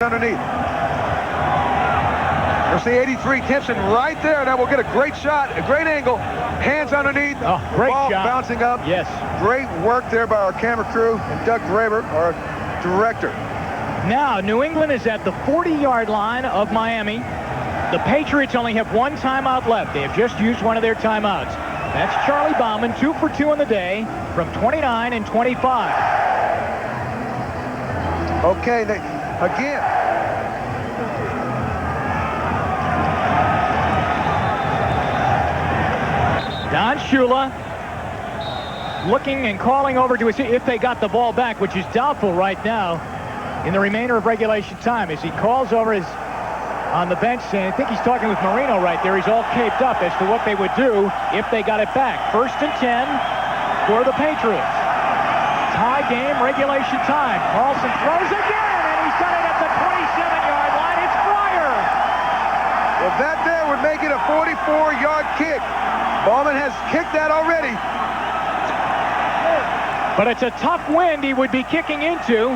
underneath. You'll see 83 Timpson right there. Now we'll get a great shot, a great angle. Hands underneath. Oh, great ball shot. Bouncing up. Yes. Great work there by our camera crew and Doug Graber, our director. Now, New England is at the 40-yard line of Miami. The Patriots only have one timeout left. They have just used one of their timeouts. That's Charlie Bauman, 2 for 2 on the day from 29 and 25. Okay, again. Don Shula looking and calling over to see if they got the ball back, which is doubtful right now in the remainder of regulation time, as he calls over on the bench, and I think he's talking with Marino right there. He's all caped up as to what they would do if they got it back. 1st and 10 for the Patriots. Tie game, regulation time. Carlson throws again, and he's done it at the 27-yard line. It's Fryer. Well, that there would make it a 44-yard kick. Bauman has kicked that already. But it's a tough wind he would be kicking into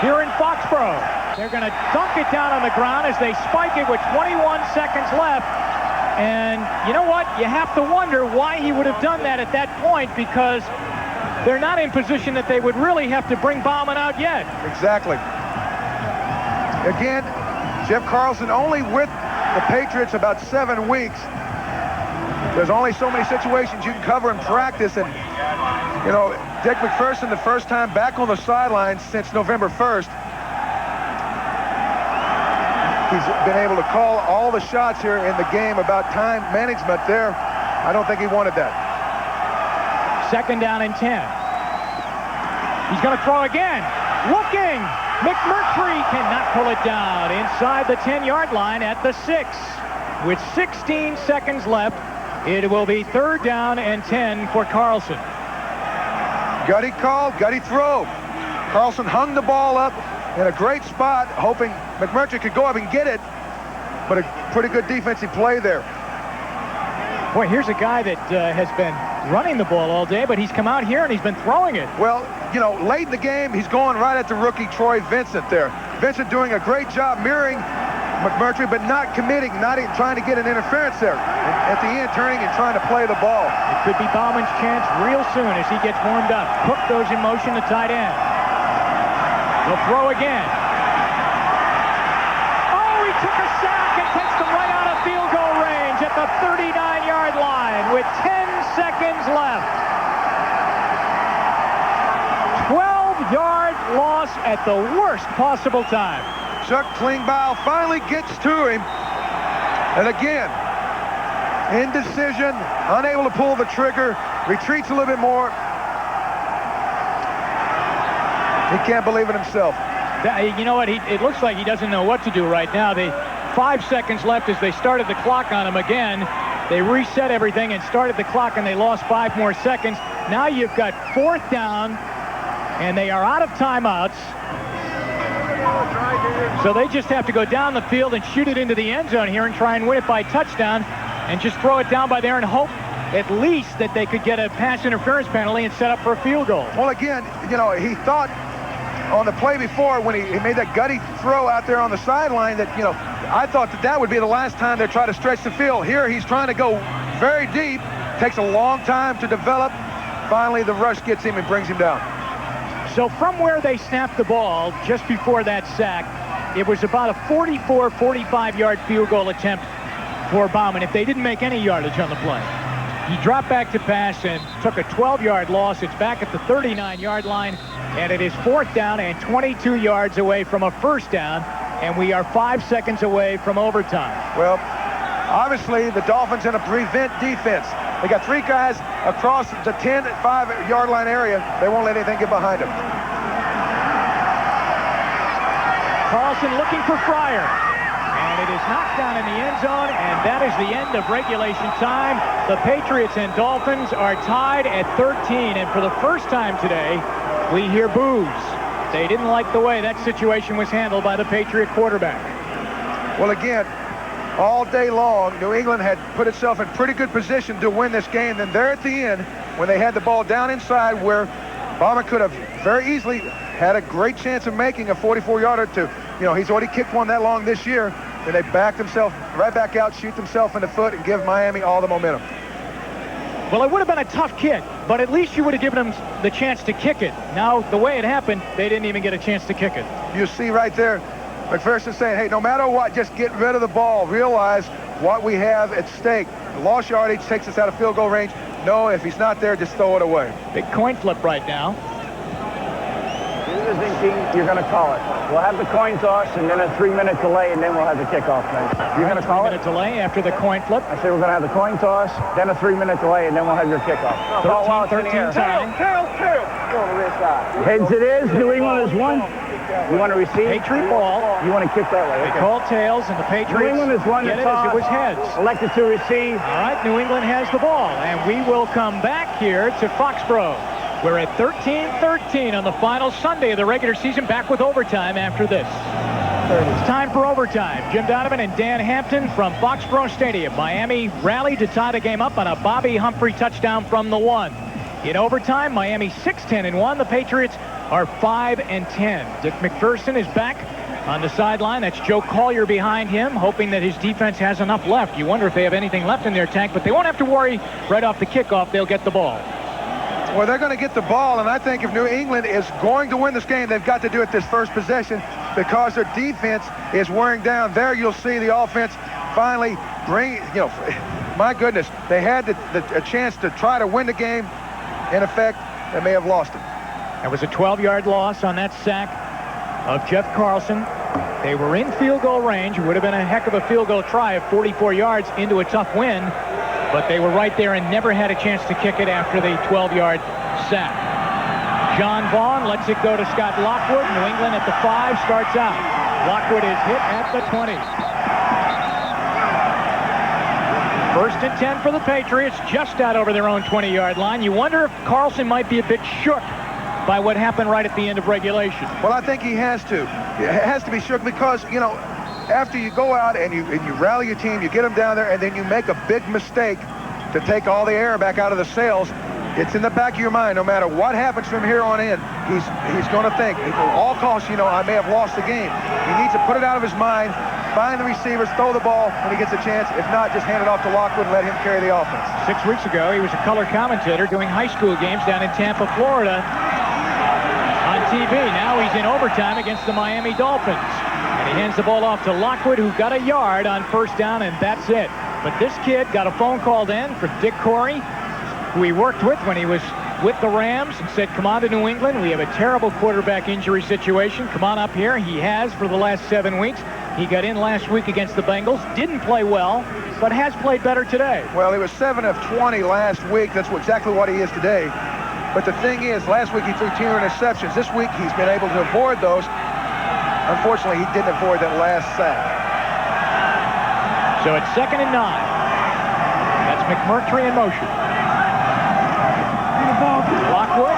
here in Foxborough. They're going to dunk it down on the ground as they spike it with 21 seconds left. And you know what? You have to wonder why he would have done that at that point, because they're not in position that they would really have to bring Bauman out yet. Exactly. Again, Jeff Carlson only with the Patriots about 7 weeks. There's only so many situations you can cover in practice, and you know, Dick McPherson, the first time back on the sidelines since November 1st. He's been able to call all the shots here in the game about time management there. I don't think he wanted that. 2nd down and 10. He's going to throw again. Looking. McMurtry cannot pull it down inside the 10-yard line at the 6. With 16 seconds left, it will be 3rd down and 10 for Carlson. Gutty call, gutty throw. Carlson hung the ball up in a great spot, hoping McMurtry could go up and get it, but a pretty good defensive play there. Boy, here's a guy that has been running the ball all day, but he's come out here and he's been throwing it. Well, you know, late in the game, he's going right at the rookie Troy Vincent there. Vincent doing a great job mirroring McMurtry, but not committing, not even trying to get an interference there. And at the end, turning and trying to play the ball. It could be Bauman's chance real soon as he gets warmed up. Cook goes in motion to tight end. He'll throw again. Oh, he took a sack and takes them right out of field goal range at the 39-yard line with 10 seconds left. 12-yard loss at the worst possible time. Chuck Klingbeil finally gets to him. And again, indecision, unable to pull the trigger, retreats a little bit more. He can't believe it himself. You know what? It looks like he doesn't know what to do right now. 5 seconds left as they started the clock on him again. They reset everything and started the clock, and they lost 5 more seconds. Now you've got 4th down, and they are out of timeouts. So they just have to go down the field and shoot it into the end zone here and try and win it by touchdown and just throw it down by there and hope at least that they could get a pass interference penalty and set up for a field goal. Well, again, you know, he thought on the play before when he made that gutty throw out there on the sideline that, you know, I thought that would be the last time they try to stretch the field. Here he's trying to go very deep. Takes a long time to develop. Finally, the rush gets him and brings him down. So from where they snapped the ball just before that sack, it was about a 44, 45-yard field goal attempt for Bauman if they didn't make any yardage on the play. He dropped back to pass and took a 12-yard loss. It's back at the 39-yard line, and it is 4th down and 22 yards away from a 1st down, and we are 5 seconds away from overtime. Well, obviously, the Dolphins in a prevent defense. They got 3 guys across the 10 and 5-yard line area. They won't let anything get behind them. Carlson looking for Fryer. And it is knocked down in the end zone, and that is the end of regulation time. The Patriots and Dolphins are tied at 13, and for the first time today, we hear boos. They didn't like the way that situation was handled by the Patriot quarterback. Well, again, all day long, New England had put itself in pretty good position to win this game. Then there at the end, when they had the ball down inside where Bauman could have very easily had a great chance of making a 44-yarder to he's already kicked one that long this year, and they backed himself right back out, shoot themselves in the foot, and give Miami all the momentum. Well, it would have been a tough kick, but at least you would have given them the chance to kick it. Now, the way it happened, they didn't even get a chance to kick it. You see right there, McPherson saying, hey, no matter what, just get rid of the ball. Realize what we have at stake. The lost yardage takes us out of field goal range. No, if he's not there, just throw it away. Big coin flip right now. You're going to call it. We'll have the coin toss and then a 3-minute delay, and then we'll have the kickoff. You're going to call it? 3-minute delay after the coin flip. I say we're going to have the coin toss, then a 3-minute delay, and then we'll have your kickoff. 13 time. Heads it is. New England is one. You want to receive? Patriot ball. You want to kick that way. They call tails, and the Patriots New England is one get to it toss. as it was heads. Elected to receive. All right, New England has the ball, and we will come back here to Foxborough. We're at 13-13 on the final Sunday of the regular season, back with overtime after this. It's time for overtime. Jim Donovan and Dan Hampton from Foxborough Stadium. Miami rallied to tie the game up on a Bobby Humphrey touchdown from the 1. In overtime, Miami 6-10-1. The Patriots are 5-10. Dick McPherson is back on the sideline. That's Joe Collier behind him, hoping that his defense has enough left. You wonder if they have anything left in their tank, but they won't have to worry right off the kickoff. They'll get the ball. Well, they're going to get the ball, and I think if New England is going to win this game, they've got to do it this first possession because their defense is wearing down. There you'll see the offense finally bring, my goodness, they had a chance to try to win the game. In effect, they may have lost it. That was a 12-yard loss on that sack of Jeff Carlson. They were in field goal range. It would have been a heck of a field goal try of 44 yards into a tough win. But they were right there and never had a chance to kick it after the 12-yard sack. John Vaughn lets it go to Scott Lockwood. New England at the 5 starts out. Lockwood is hit at the 20. First and 10 for the Patriots, just out over their own 20-yard line. You wonder if Carlson might be a bit shook by what happened right at the end of regulation. Well, I think he has to. It has to be shook because, after you go out and you rally your team, you get them down there, and then you make a big mistake to take all the air back out of the sails, it's in the back of your mind. No matter what happens from here on in, he's going to think, at all costs, I may have lost the game. He needs to put it out of his mind, find the receivers, throw the ball when he gets a chance. If not, just hand it off to Lockwood and let him carry the offense. 6 weeks ago, he was a color commentator doing high school games down in Tampa, Florida on TV. Now he's in overtime against the Miami Dolphins. And he hands the ball off to Lockwood, who got a yard on first down, and that's it. But this kid got a phone call in from Dick Corey, who he worked with when he was with the Rams, and said, come on to New England. We have a terrible quarterback injury situation. Come on up here. He has for the last 7 weeks. He got in last week against the Bengals. Didn't play well, but has played better today. Well, he was 7 of 20 last week. That's exactly what he is today. But the thing is, last week he threw 2 interceptions. This week he's been able to avoid those. Unfortunately, he didn't avoid that last sack. So it's 2nd and 9. That's McMurtry in motion. Lockwood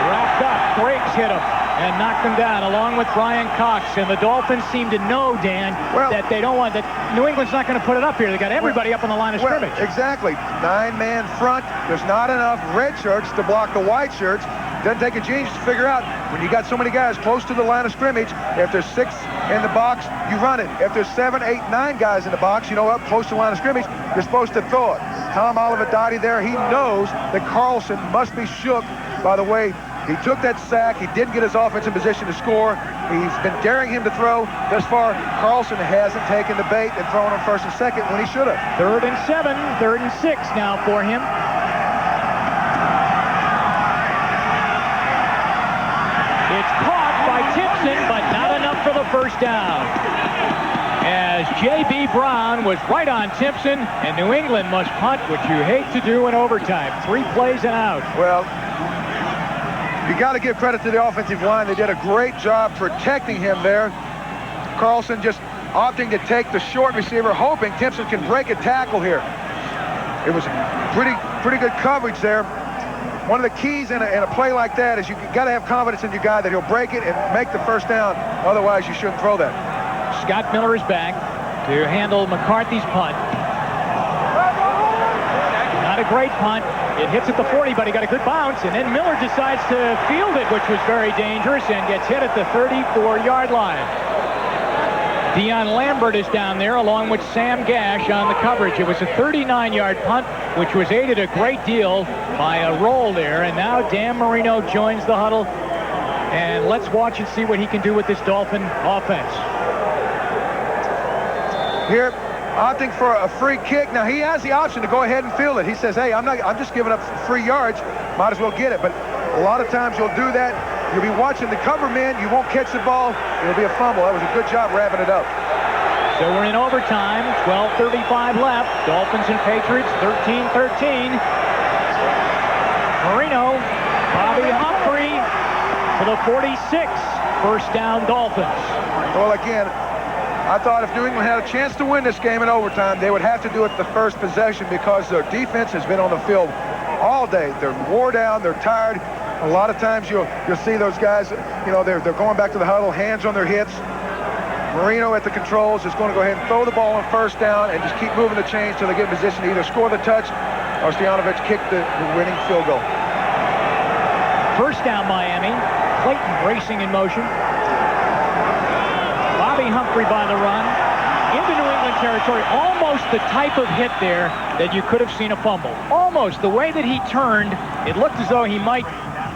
wrapped up. Briggs hit him and knocked him down along with Brian Cox. And the Dolphins seem to know, Dan, that they don't want that. New England's not going to put it up here. They got everybody up on the line of scrimmage. Exactly. 9-man front. There's not enough red shirts to block the white shirts. Doesn't take a genius to figure out when you got so many guys close to the line of scrimmage. If there's 6 in the box, you run it. If there's 7, 8, 9 guys in the box, up close to the line of scrimmage, you're supposed to throw it. Tom Olivadotti there, he knows that Carlson must be shook by the way he took that sack. He didn't get his offense in position to score. He's been daring him to throw. Thus far, Carlson hasn't taken the bait and thrown on 1st and 2nd when he should have. 3rd and 7, 3rd and 6 now for him. It's caught by Timpson, but not enough for the first down. As J.B. Brown was right on Timpson, and New England must punt, which you hate to do in overtime. 3 plays and out. Well, you got to give credit to the offensive line. They did a great job protecting him there. Carlson just opting to take the short receiver, hoping Timpson can break a tackle here. It was pretty good coverage there. One of the keys in a play like that is you got to have confidence in your guy that he'll break it and make the first down. Otherwise, you shouldn't throw that. Scott Miller is back to handle McCarthy's punt. Not a great punt. It hits at the 40, but he got a good bounce. And then Miller decides to field it, which was very dangerous, and gets hit at the 34-yard line. Dion Lambert is down there along with Sam Gash on the coverage. It was a 39-yard punt, which was aided a great deal by a roll there. And now Dan Marino joins the huddle. And let's watch and see what he can do with this Dolphin offense. Here, opting for a free kick. Now, he has the option to go ahead and field it. He says, hey, I'm just giving up 3 yards. Might as well get it. But a lot of times you'll do that. You'll be watching the cover man. You won't catch the ball. It'll be a fumble. That was a good job wrapping it up. So we're in overtime. 12:35 left. Dolphins and Patriots 13-13. Marino, Bobby Humphrey for the 46. First down, Dolphins. Well, again, I thought if New England had a chance to win this game in overtime, they would have to do it the first possession because their defense has been on the field all day. They're wore down. They're tired. A lot of times you'll see those guys, you know, they're going back to the huddle, hands on their hips. Marino at the controls is going to go ahead and throw the ball on first down and just keep moving the chains till they get in position to either score the touch or Stoyanovich kick the winning field goal. First down, Miami. Clayton racing in motion. Bobby Humphrey by the run. Into New England territory. Almost the type of hit there that you could have seen a fumble. Almost. The way that he turned, it looked as though he might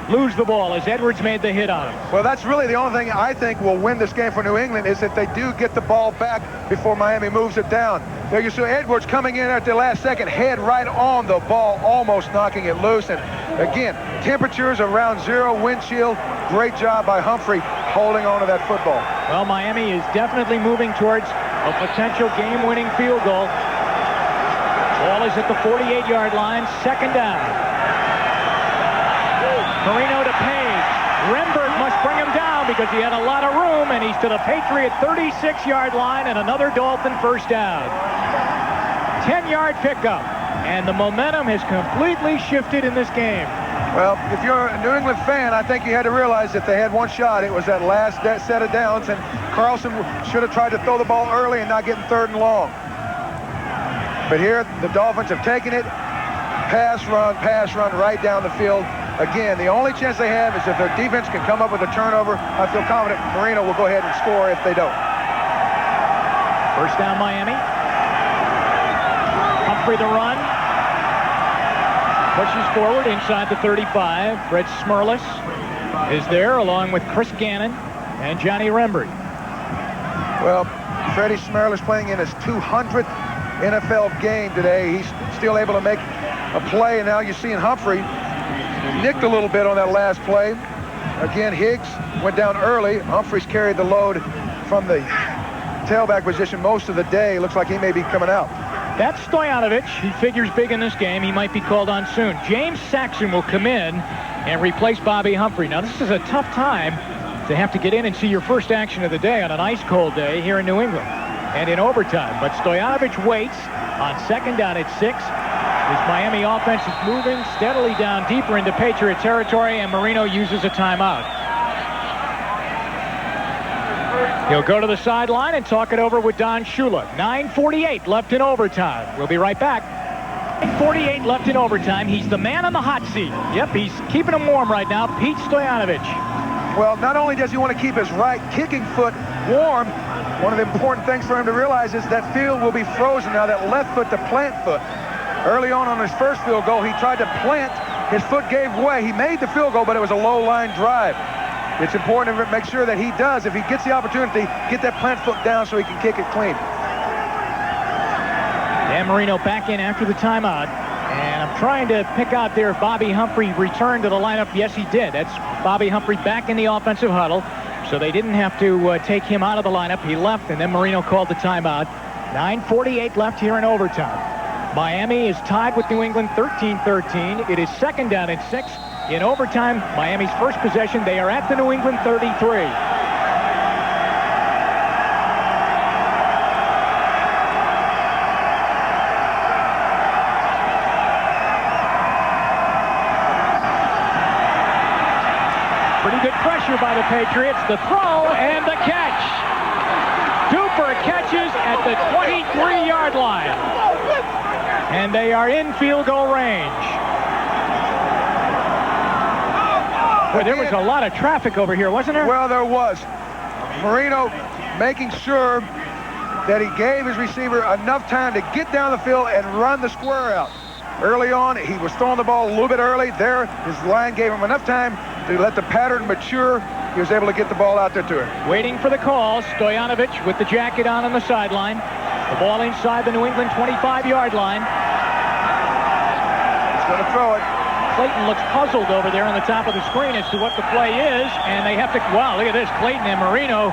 lose the ball as Edwards made the hit on him. Well, that's really the only thing I think will win this game for New England is if they do get the ball back before Miami moves it down. There you see Edwards coming in at the last second, head right on the ball, almost knocking it loose. And again, temperatures around 0, wind chill. Great job by Humphrey holding on to that football. Well, Miami is definitely moving towards a potential game-winning field goal. Ball is at the 48-yard line, second down. Marino to Page. Rembert must bring him down because he had a lot of room, and he's to the Patriot 36-yard line and another Dolphin first down. 10-yard pickup, and the momentum has completely shifted in this game. Well, if you're a New England fan, I think you had to realize that they had one shot. It was that last set of downs, and Carlson should have tried to throw the ball early and not get in 3rd and long. But here, the Dolphins have taken it. Pass run right down the field. Again, the only chance they have is if their defense can come up with a turnover. I feel confident Marino will go ahead and score if they don't. First down, Miami. Humphrey the run. Pushes forward inside the 35. Fred Smerlis is there along with Chris Gannon and Johnny Rembert. Well, Freddie Smerlis playing in his 200th NFL game today. He's still able to make a play, and now you're seeing Humphrey nicked a little bit on that last play. Again, Higgs went down early. Humphreys carried the load from the tailback position most of the day. Looks like he may be coming out. That's Stoyanovich. He figures big in this game. He might be called on soon. James Saxon will come in and replace Bobby Humphrey. Now, this is a tough time to have to get in and see your first action of the day on an ice-cold day here in New England and in overtime. But Stoyanovich waits on second down at 6. This Miami offense is moving steadily down deeper into Patriot territory, and Marino uses a timeout. He'll go to the sideline and talk it over with Don Shula. 9:48 left in overtime. We'll be right back. 9:48 left in overtime. He's the man on the hot seat. Yep, he's keeping him warm right now, Pete Stoyanovich. Well, not only does he want to keep his right kicking foot warm, one of the important things for him to realize is that field will be frozen now, that left foot, the plant foot. Early on his first field goal, he tried to plant. His foot gave way. He made the field goal, but it was a low-line drive. It's important to make sure that he does, if he gets the opportunity, get that plant foot down so he can kick it clean. Dan Marino back in after the timeout. And I'm trying to pick out there if Bobby Humphrey returned to the lineup. Yes, he did. That's Bobby Humphrey back in the offensive huddle. So they didn't have to take him out of the lineup. He left, and then Marino called the timeout. 9:48 left here in overtime. Miami is tied with New England 13-13. It is second down and 6. In overtime, Miami's first possession, they are at the New England 33. Pretty good pressure by the Patriots. The throw and the catch. Duper catches at the 23-yard line. and they are in field goal range. Boy, there was a lot of traffic over here, wasn't there? Well, there was. Marino making sure that he gave his receiver enough time to get down the field and run the square out. Early on, he was throwing the ball a little bit early. There, his line gave him enough time to let the pattern mature. He was able to get the ball out there to him. Waiting for the call, Stoyanovich with the jacket on the sideline. The ball inside the New England 25-yard line. He's going to throw it. Clayton looks puzzled over there on the top of the screen as to what the play is, and they have to, wow, look at this. Clayton and Marino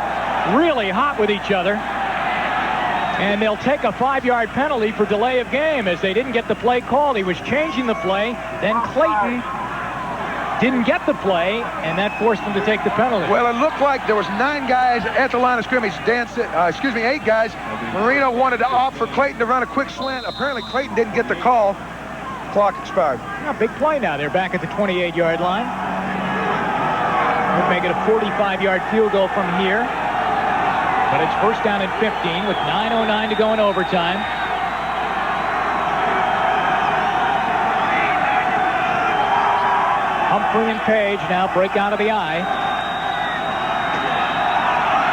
really hot with each other. And they'll take a 5-yard penalty for delay of game as they didn't get the play called. He was changing the play. Then Clayton didn't get the play, and that forced him to take the penalty. Well, it looked like there was 9 guys at the line of scrimmage. 8 guys. Marino wanted to opt for Clayton to run a quick slant. Apparently, Clayton didn't get the call. Clock expired. A big play now. They're back at the 28-yard line. Would make it a 45-yard field goal from here. But it's first down and 15 with 9:09 to go in overtime. Humphrey and Page now break out of the eye.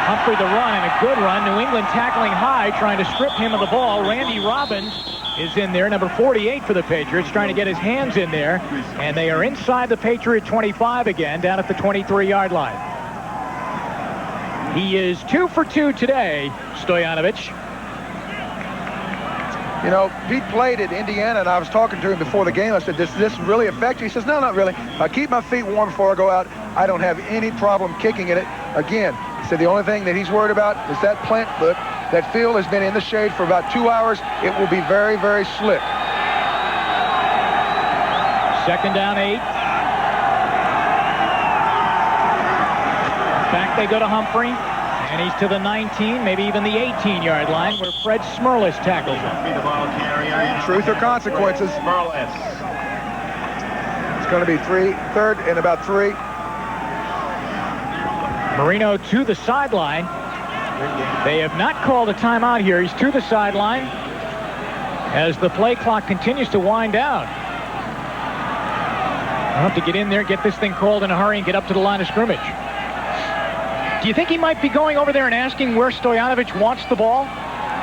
Humphrey the run, and a good run. New England tackling high, trying to strip him of the ball. Randy Robbins is in there, number 48 for the Patriots, trying to get his hands in there. And they are inside the Patriot 25 again, down at the 23-yard line. He is 2 for 2 today, Stoyanovich. You know, Pete played at Indiana, and I was talking to him before the game. I said, does this really affect you? He says, no, not really. I keep my feet warm before I go out. I don't have any problem kicking in it. Again, he said the only thing that he's worried about is that plant foot. That field has been in the shade for about 2 hours. It will be very, very slick. Second down 8. Back they go to Humphrey. And he's to the 19, maybe even the 18-yard line, where Fred Smerlis tackles him. Truth or consequences. It's going to be third and about 3. Marino to the sideline. They have not called a timeout here. He's to the sideline as the play clock continues to wind down. I'll have to get in there, get this thing called in a hurry, and get up to the line of scrimmage. Do you think he might be going over there and asking where Stoyanovich wants the ball?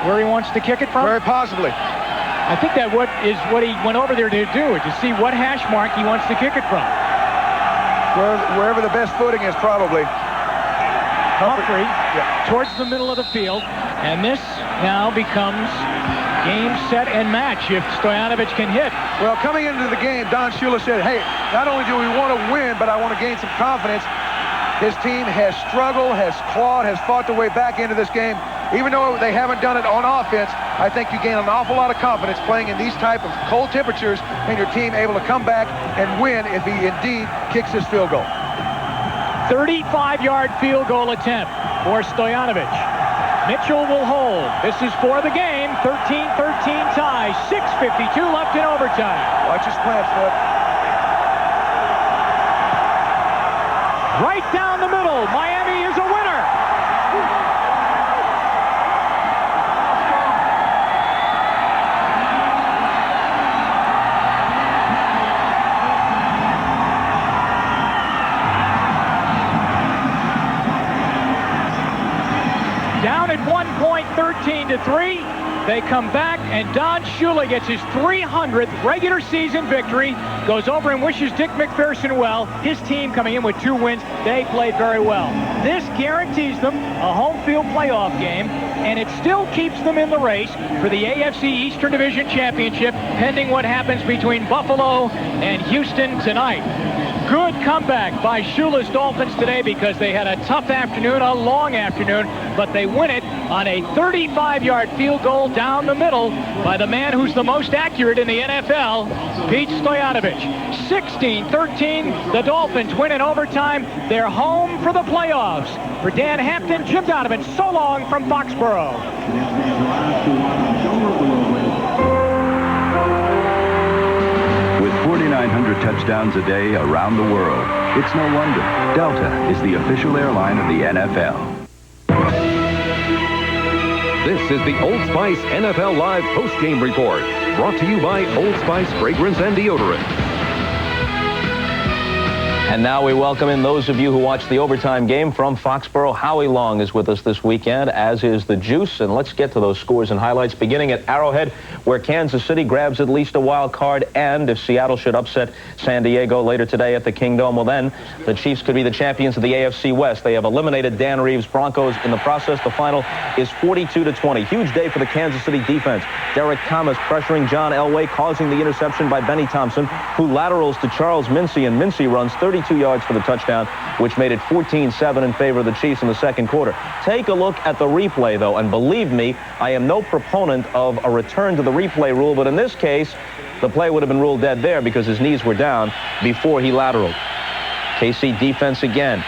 Where he wants to kick it from? Very possibly. I think that is what he went over there to do, to see what hash mark he wants to kick it from. Wherever the best footing is, probably. Humphrey towards the middle of the field. And this now becomes game, set, and match if Stoyanovich can hit. Well, coming into the game, Don Shula said, hey, not only do we want to win, but I want to gain some confidence. His team has struggled, has clawed, has fought their way back into this game. Even though they haven't done it on offense, I think you gain an awful lot of confidence playing in these type of cold temperatures and your team able to come back and win if he indeed kicks this field goal. 35-yard field goal attempt for Stoyanovich. Mitchell will hold. This is for the game. 13-13 tie. 6:52 left in overtime. Watch his plant foot. Right down the middle. Miami is a winner. Down at 1 point, 13-3. They come back, and Don Shula gets his 300th regular season victory, goes over and wishes Dick McPherson well. His team coming in with 2 wins. They played very well. This guarantees them a home field playoff game, and it still keeps them in the race for the AFC Eastern Division Championship, pending what happens between Buffalo and Houston tonight. Good comeback by Shula's Dolphins today because they had a tough afternoon, a long afternoon, but they win it on a 35-yard field goal down the middle by the man who's the most accurate in the NFL, Pete Stoyanovich. 16-13, the Dolphins win in overtime. They're home for the playoffs. For Dan Hampton, Jim Donovan, so long from Foxborough. With 4,900 touchdowns a day around the world, it's no wonder Delta is the official airline of the NFL. This is the Old Spice NFL Live Post-Game Report, brought to you by Old Spice Fragrance and Deodorant. And now we welcome in those of you who watched the overtime game from Foxborough. Howie Long is with us this weekend, as is the Juice. And let's get to those scores and highlights, beginning at Arrowhead, where Kansas City grabs at least a wild card. And if Seattle should upset San Diego later today at the Kingdome, well, then the Chiefs could be the champions of the AFC West. They have eliminated Dan Reeves' Broncos in the process. The final is 42-20. Huge day for the Kansas City defense. Derek Thomas pressuring John Elway, causing the interception by Benny Thompson, who laterals to Charles Mincy, and Mincy runs 32 yards for the touchdown, which made it 14-7 in favor of the Chiefs in the second quarter. Take a look at the replay, though, and believe me, I am no proponent of a return to the replay rule, but in this case, the play would have been ruled dead there because his knees were down before he lateraled. KC defense again,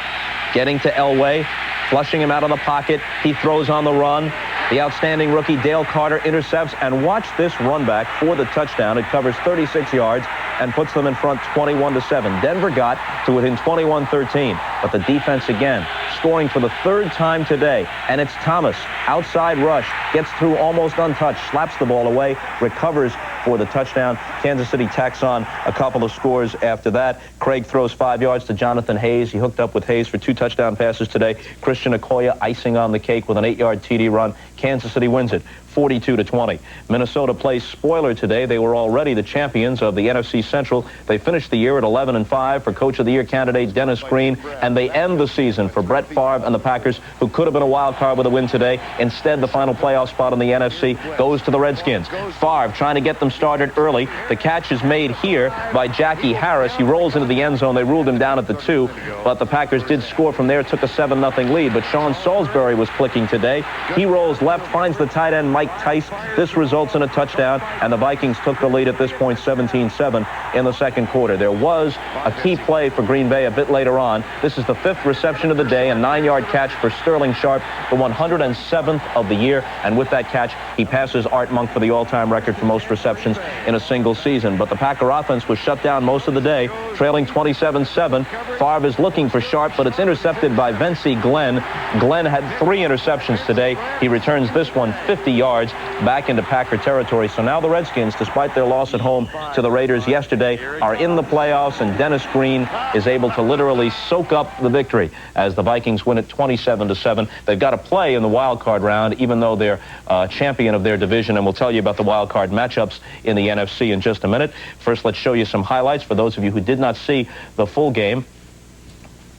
getting to Elway, flushing him out of the pocket. He throws on the run. The outstanding rookie Dale Carter intercepts, and watch this run back for the touchdown. It covers 36 yards and puts them in front 21-7. Denver got to within 21-13, but the defense again scoring for the third time today, and it's Thomas, outside rush, gets through almost untouched, slaps the ball away, recovers for the touchdown. Kansas City tacks on a couple of scores after that. Craig throws 5 yards to Jonathan Hayes. He hooked up with Hayes for 2 touchdown passes today. Christian Okoye icing on the cake with an 8-yard TD run. Kansas City wins it 42-20. Minnesota plays spoiler today. They were already the champions of the NFC Central. They finished the year at 11-5 for Coach of the Year candidate Dennis Green, and they end the season for Brett Favre and the Packers, who could have been a wild card with a win today. Instead, the final playoff spot in the NFC goes to the Redskins. Favre trying to get them started early. The catch is made here by Jackie Harris. He rolls into the end zone. They ruled him down at the 2, but the Packers did score from there, took a 7-0 lead. But Sean Salisbury was clicking today. He rolls left, finds the tight end Mike Tice. This results in a touchdown, and the Vikings took the lead at this point 17-7 in the second quarter. There was a key play for Green Bay a bit later on. This is the 5th reception of the day, a 9-yard catch for Sterling Sharp, the 107th of the year, and with that catch, he passes Art Monk for the all-time record for most receptions in a single season. But the Packer offense was shut down most of the day, trailing 27-7. Favre is looking for Sharp, but it's intercepted by Vency Glenn. Glenn had 3 interceptions today. He returns this one 50 yards back into Packer territory. So now the Redskins, despite their loss at home to the Raiders yesterday, are in the playoffs, and Dennis Green is able to literally soak up the victory as the Vikings win it 27-7. They've got to play in the wild card round, even though they're champion of their division, and we'll tell you about the wild card matchups in the NFC in just a minute. First, let's show you some highlights for those of you who did not see the full game.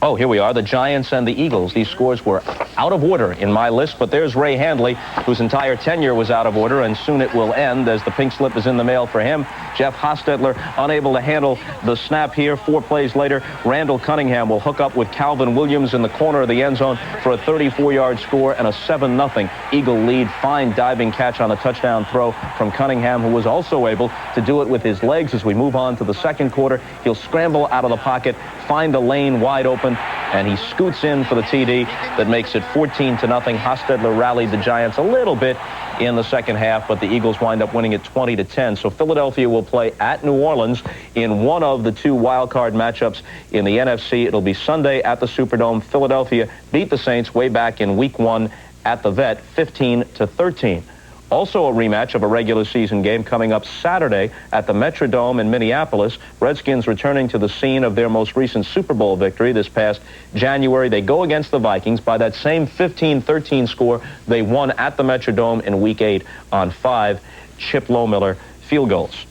Oh, here we are, the Giants and the Eagles. These scores were out of order in my list, but there's Ray Handley, whose entire tenure was out of order, and soon it will end as the pink slip is in the mail for him. Jeff Hostetler unable to handle the snap here. 4 plays later, Randall Cunningham will hook up with Calvin Williams in the corner of the end zone for a 34-yard score and a 7-0 Eagle lead. Fine diving catch on a touchdown throw from Cunningham, who was also able to do it with his legs. As we move on to the second quarter, he'll scramble out of the pocket, find a lane wide open, and he scoots in for the TD that makes it 14-0. Hostetler rallied the Giants a little bit in the second half, but the Eagles wind up winning it 20-10. So Philadelphia will play at New Orleans in one of the 2 wild card matchups in the NFC. It'll be Sunday at the Superdome. Philadelphia beat the Saints way back in Week 1 at the Vet, 15-13. Also a rematch of a regular season game coming up Saturday at the Metrodome in Minneapolis. Redskins returning to the scene of their most recent Super Bowl victory this past January. They go against the Vikings by that same 15-13 score they won at the Metrodome in Week 8 on 5 Chip Lohmiller field goals.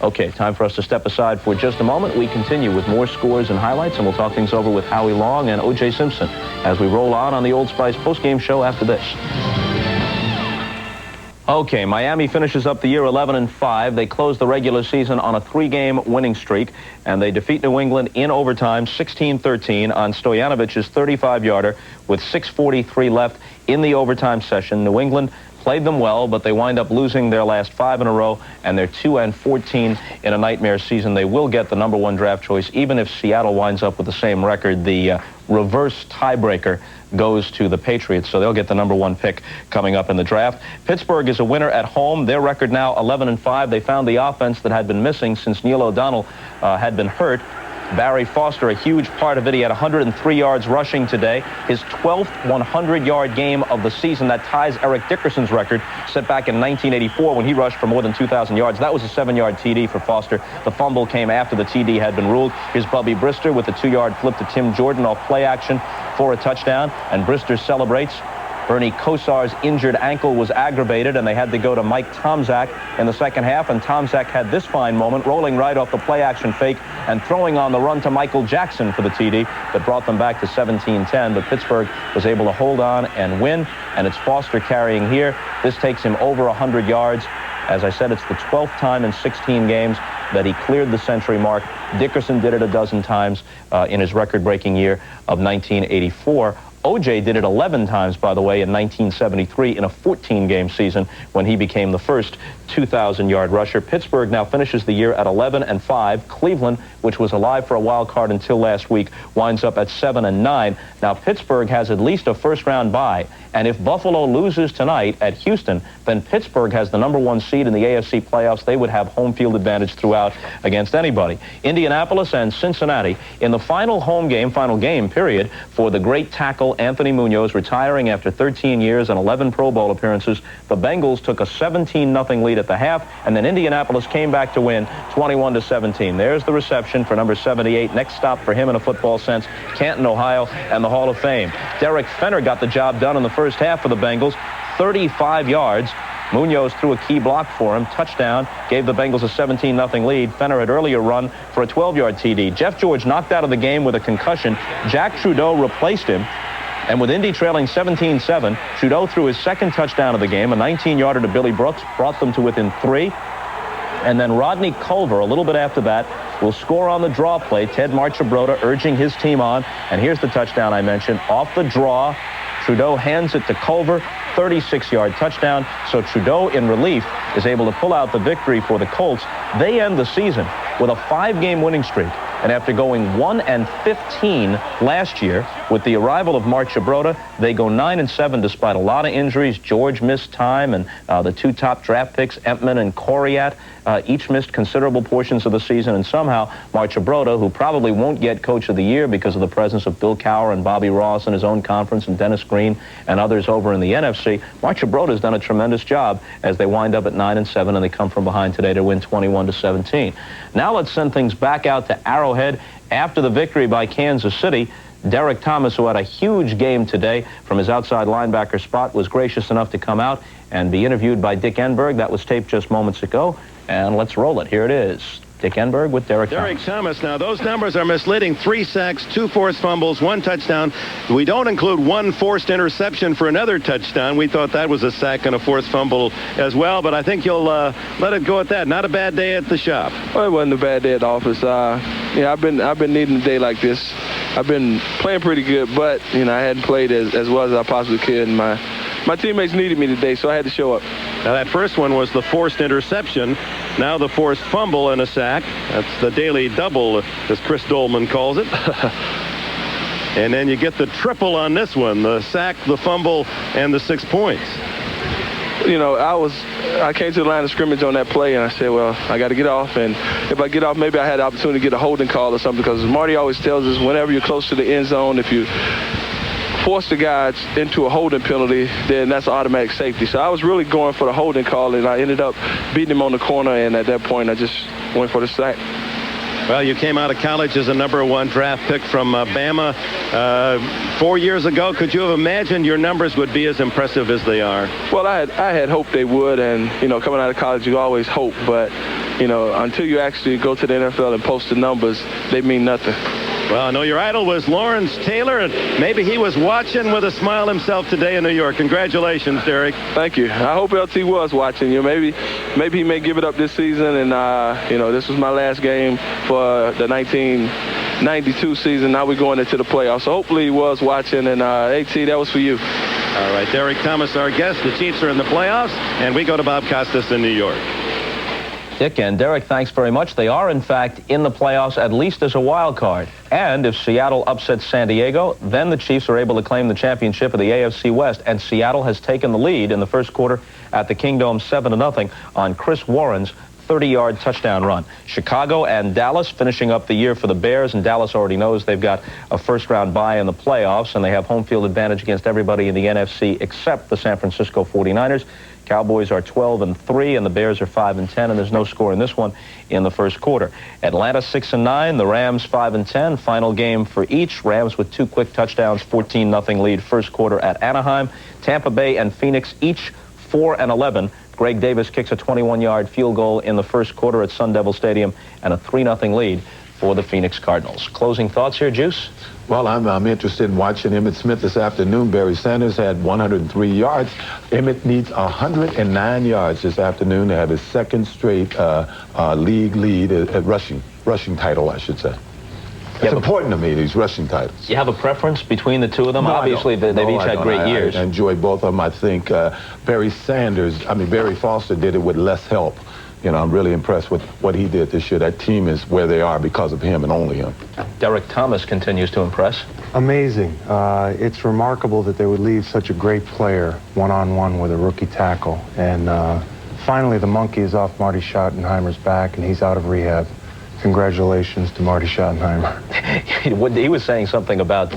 Okay, time for us to step aside for just a moment. We continue with more scores and highlights, and we'll talk things over with Howie Long and O.J. Simpson as we roll on the Old Spice postgame show after this. Okay, Miami finishes up the year 11-5. They close the regular season on a 3-game winning streak, and they defeat New England in overtime 16-13 on Stoyanovic's 35-yarder with 6:43 left in the overtime session. New England played them well, but they wind up losing their last 5 in a row, and they're 2-14 in a nightmare season. They will get the #1 draft choice, even if Seattle winds up with the same record. The reverse tiebreaker goes to the Patriots, so they'll get the #1 pick coming up in the draft. Pittsburgh is a winner at home. Their record now 11-5. They found the offense that had been missing since Neil O'Donnell had been hurt. Barry Foster, a huge part of it. He had 103 yards rushing today. His 12th 100-yard game of the season. That ties Eric Dickerson's record set back in 1984 when he rushed for more than 2,000 yards. That was a 7-yard TD for Foster. The fumble came after the TD had been ruled. Here's Bubby Brister with a 2-yard flip to Tim Jordan off play action for a touchdown. And Brister celebrates. Bernie Kosar's injured ankle was aggravated, and they had to go to Mike Tomczak in the second half, and Tomczak had this fine moment, rolling right off the play-action fake and throwing on the run to Michael Jackson for the TD that brought them back to 17-10, but Pittsburgh was able to hold on and win, and it's Foster carrying here. This takes him over 100 yards. As I said, it's the 12th time in 16 games that he cleared the century mark. Dickerson did it a dozen times in his record-breaking year of 1984. O.J. did it 11 times, by the way, in 1973 in a 14-game season when he became the first 2,000-yard rusher. Pittsburgh now finishes the year at 11-5. Cleveland, which was alive for a wild card until last week, winds up at 7-9. Now, Pittsburgh has at least a first-round bye, and if Buffalo loses tonight at Houston, then Pittsburgh has the #1 seed in the AFC playoffs. They would have home field advantage throughout against anybody. Indianapolis and Cincinnati in the final game period, for the great tackle Anthony Munoz retiring after 13 years and 11 Pro Bowl appearances. The Bengals took a 17-0 lead at the half, and then Indianapolis came back to win 21-17. There's the reception for number 78. Next stop for him in a football sense, Canton, Ohio, and the Hall of Fame. Derek Fenner got the job done in the first half for the Bengals, 35 yards. Munoz threw a key block for him. Touchdown. Gave the Bengals a 17-0 lead. Fenner had earlier run for a 12-yard TD. Jeff George knocked out of the game with a concussion. Jack Trudeau replaced him. And with Indy trailing 17-7, Trudeau threw his second touchdown of the game, a 19-yarder to Billy Brooks, brought them to within 3. And then Rodney Culver, a little bit after that, will score on the draw play. Ted Marchibroda urging his team on. And here's the touchdown I mentioned. Off the draw, Trudeau hands it to Culver, 36-yard touchdown. So Trudeau, in relief, is able to pull out the victory for the Colts. They end the season with a 5-game winning streak. And after going 1-15 last year, with the arrival of Marchibroda, they go 9-7 despite a lot of injuries. George missed time, and the 2 top draft picks, Empman and Coriat, each missed considerable portions of the season. And somehow Marchibroda, who probably won't get Coach of the Year because of the presence of Bill Cowher and Bobby Ross in his own conference and Dennis Green and others over in the NFC, Marchibroda has done a tremendous job as they wind up at 9-7, and they come from behind today to win 21-17. Now let's send things back out to Arrowhead after the victory by Kansas City. Derek Thomas, who had a huge game today from his outside linebacker spot, was gracious enough to come out and be interviewed by Dick Enberg. That was taped just moments ago, and let's roll it. Here it is. Dick Enberg with Derek Thomas. Now, those numbers are misleading. 3 sacks, 2 forced fumbles, 1 touchdown. We don't include 1 forced interception for another touchdown. We thought that was a sack and a forced fumble as well, but I think you'll let it go at that. Not a bad day at the shop. Well, it wasn't a bad day at the office. Yeah, I've been needing a day like this. I've been playing pretty good, but I hadn't played as well as I possibly could. And my teammates needed me today, so I had to show up. Now, that first one was the forced interception. Now the forced fumble and a sack. That's the daily double, as Chris Dolman calls it. And then you get the triple on this one, the sack, the fumble, and the 6 points. I came to the line of scrimmage on that play, and I said, well, I got to get off. And if I get off, maybe I had the opportunity to get a holding call or something, because Marty always tells us whenever you're close to the end zone, if you force the guys into a holding penalty, then that's automatic safety. So I was really going for the holding call, and I ended up beating him on the corner, and at that point I just went for the sack. Well, you came out of college as a #1 draft pick from Bama 4 years ago. Could you have imagined your numbers would be as impressive as they are? Well, I had hoped they would, and coming out of college you always hope, but until you actually go to the NFL and post the numbers, they mean nothing. Well, I know your idol was Lawrence Taylor, and maybe he was watching with a smile himself today in New York. Congratulations, Derek. Thank you. I hope LT was watching. Maybe he may give it up this season, and this was my last game for the 1992 season. Now we're going into the playoffs, so hopefully he was watching. And AT, that was for you. All right, Derek Thomas, our guest. The Chiefs are in the playoffs, and we go to Bob Costas in New York. Dick and Derek, thanks very much. They are, in fact, in the playoffs, at least as a wild card. And if Seattle upsets San Diego, then the Chiefs are able to claim the championship of the AFC West. And Seattle has taken the lead in the first quarter at the Kingdome 7-0 on Chris Warren's 30-yard touchdown run. Chicago and Dallas finishing up the year for the Bears, and Dallas already knows they've got a first-round bye in the playoffs, and they have home field advantage against everybody in the NFC except the San Francisco 49ers. Cowboys are 12-3, and the Bears are 5-10, and there's no score in this one in the first quarter. Atlanta 6-9, the Rams 5-10. Final game for each. Rams with 2 quick touchdowns, 14-0 lead first quarter at Anaheim. Tampa Bay and Phoenix each 4-11. Greg Davis kicks a 21-yard field goal in the first quarter at Sun Devil Stadium, and a 3-0 lead for the Phoenix Cardinals. Closing thoughts here, Juice? Well, I'm interested in watching Emmitt Smith this afternoon. Barry Sanders had 103 yards. Emmitt needs 109 yards this afternoon to have his second straight league lead at rushing title, I should say. It's important to me, these rushing titles. You have a preference between the two of them? No, obviously, they've each had great years. I enjoy both of them. I think Barry Foster did it with less help. You know, I'm really impressed with what he did this year. That team is where they are because of him and only him. Derek Thomas continues to impress. Amazing. It's remarkable that they would leave such a great player one-on-one with a rookie tackle. And finally, the monkey is off Marty Schottenheimer's back, and he's out of rehab. Congratulations to Marty Schottenheimer. He was saying something about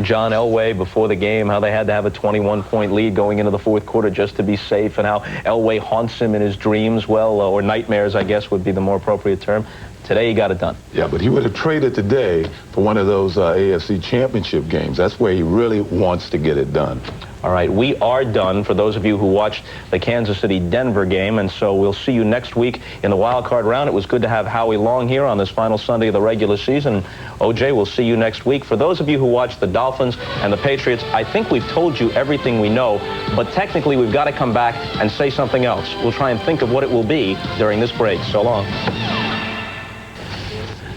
John Elway before the game, how they had to have a 21-point lead going into the fourth quarter just to be safe, and how Elway haunts him in his dreams, or nightmares, I guess would be the more appropriate term. Today he got it done. Yeah, but he would have traded today for one of those AFC championship games. That's where he really wants to get it done. All right, we are done for those of you who watched the Kansas City-Denver game, and so we'll see you next week in the wild card round. It was good to have Howie Long here on this final Sunday of the regular season. OJ, we'll see you next week. For those of you who watched the Dolphins and the Patriots, I think we've told you everything we know, but technically we've got to come back and say something else. We'll try and think of what it will be during this break. So long.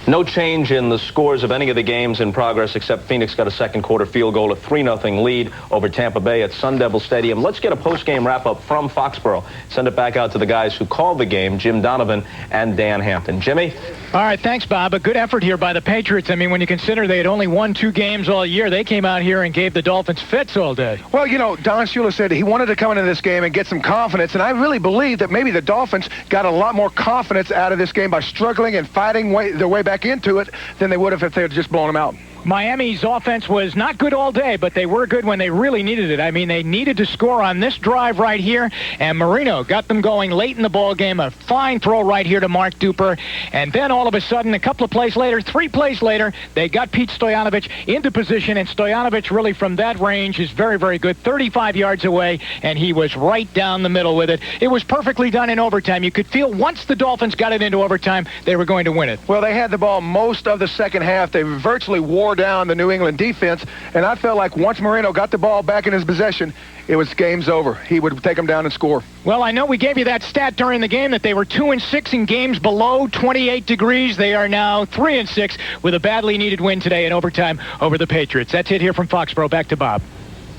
No change in the scores of any of the games in progress, except Phoenix got a second quarter field goal, a 3-0 lead over Tampa Bay at Sun Devil Stadium. Let's get a post-game wrap-up from Foxborough. Send it back out to the guys who called the game, Jim Donovan and Dan Hampton. Jimmy? All right, thanks, Bob. A good effort here by the Patriots. I mean, when you consider they had only won 2 games all year, they came out here and gave the Dolphins fits all day. Well, you know, Don Shula said he wanted to come into this game and get some confidence, and I really believe that maybe the Dolphins got a lot more confidence out of this game by struggling and fighting their way back into it than they would have if they had just blown them out. Miami's offense was not good all day, but they were good when they really needed it. I mean, they needed to score on this drive right here, and Marino got them going late in the ball game. A fine throw right here to Mark Duper, and then all of a sudden, a couple of plays later, 3 plays later, they got Pete Stoyanovich into position, and Stoyanovich really from that range is very, very good, 35 yards away, and he was right down the middle with it. It was perfectly done in overtime. You could feel once the Dolphins got it into overtime, they were going to win it. Well, they had the ball most of the second half. They virtually wore down the New England defense, and I felt like once Marino got the ball back in his possession, it was game's over. He would take them down and score. Well, I know we gave you that stat during the game that they were 2-6 in games below 28 degrees. They are now 3-6 with a badly needed win today in overtime over the Patriots. That's it here from Foxborough. Back to Bob.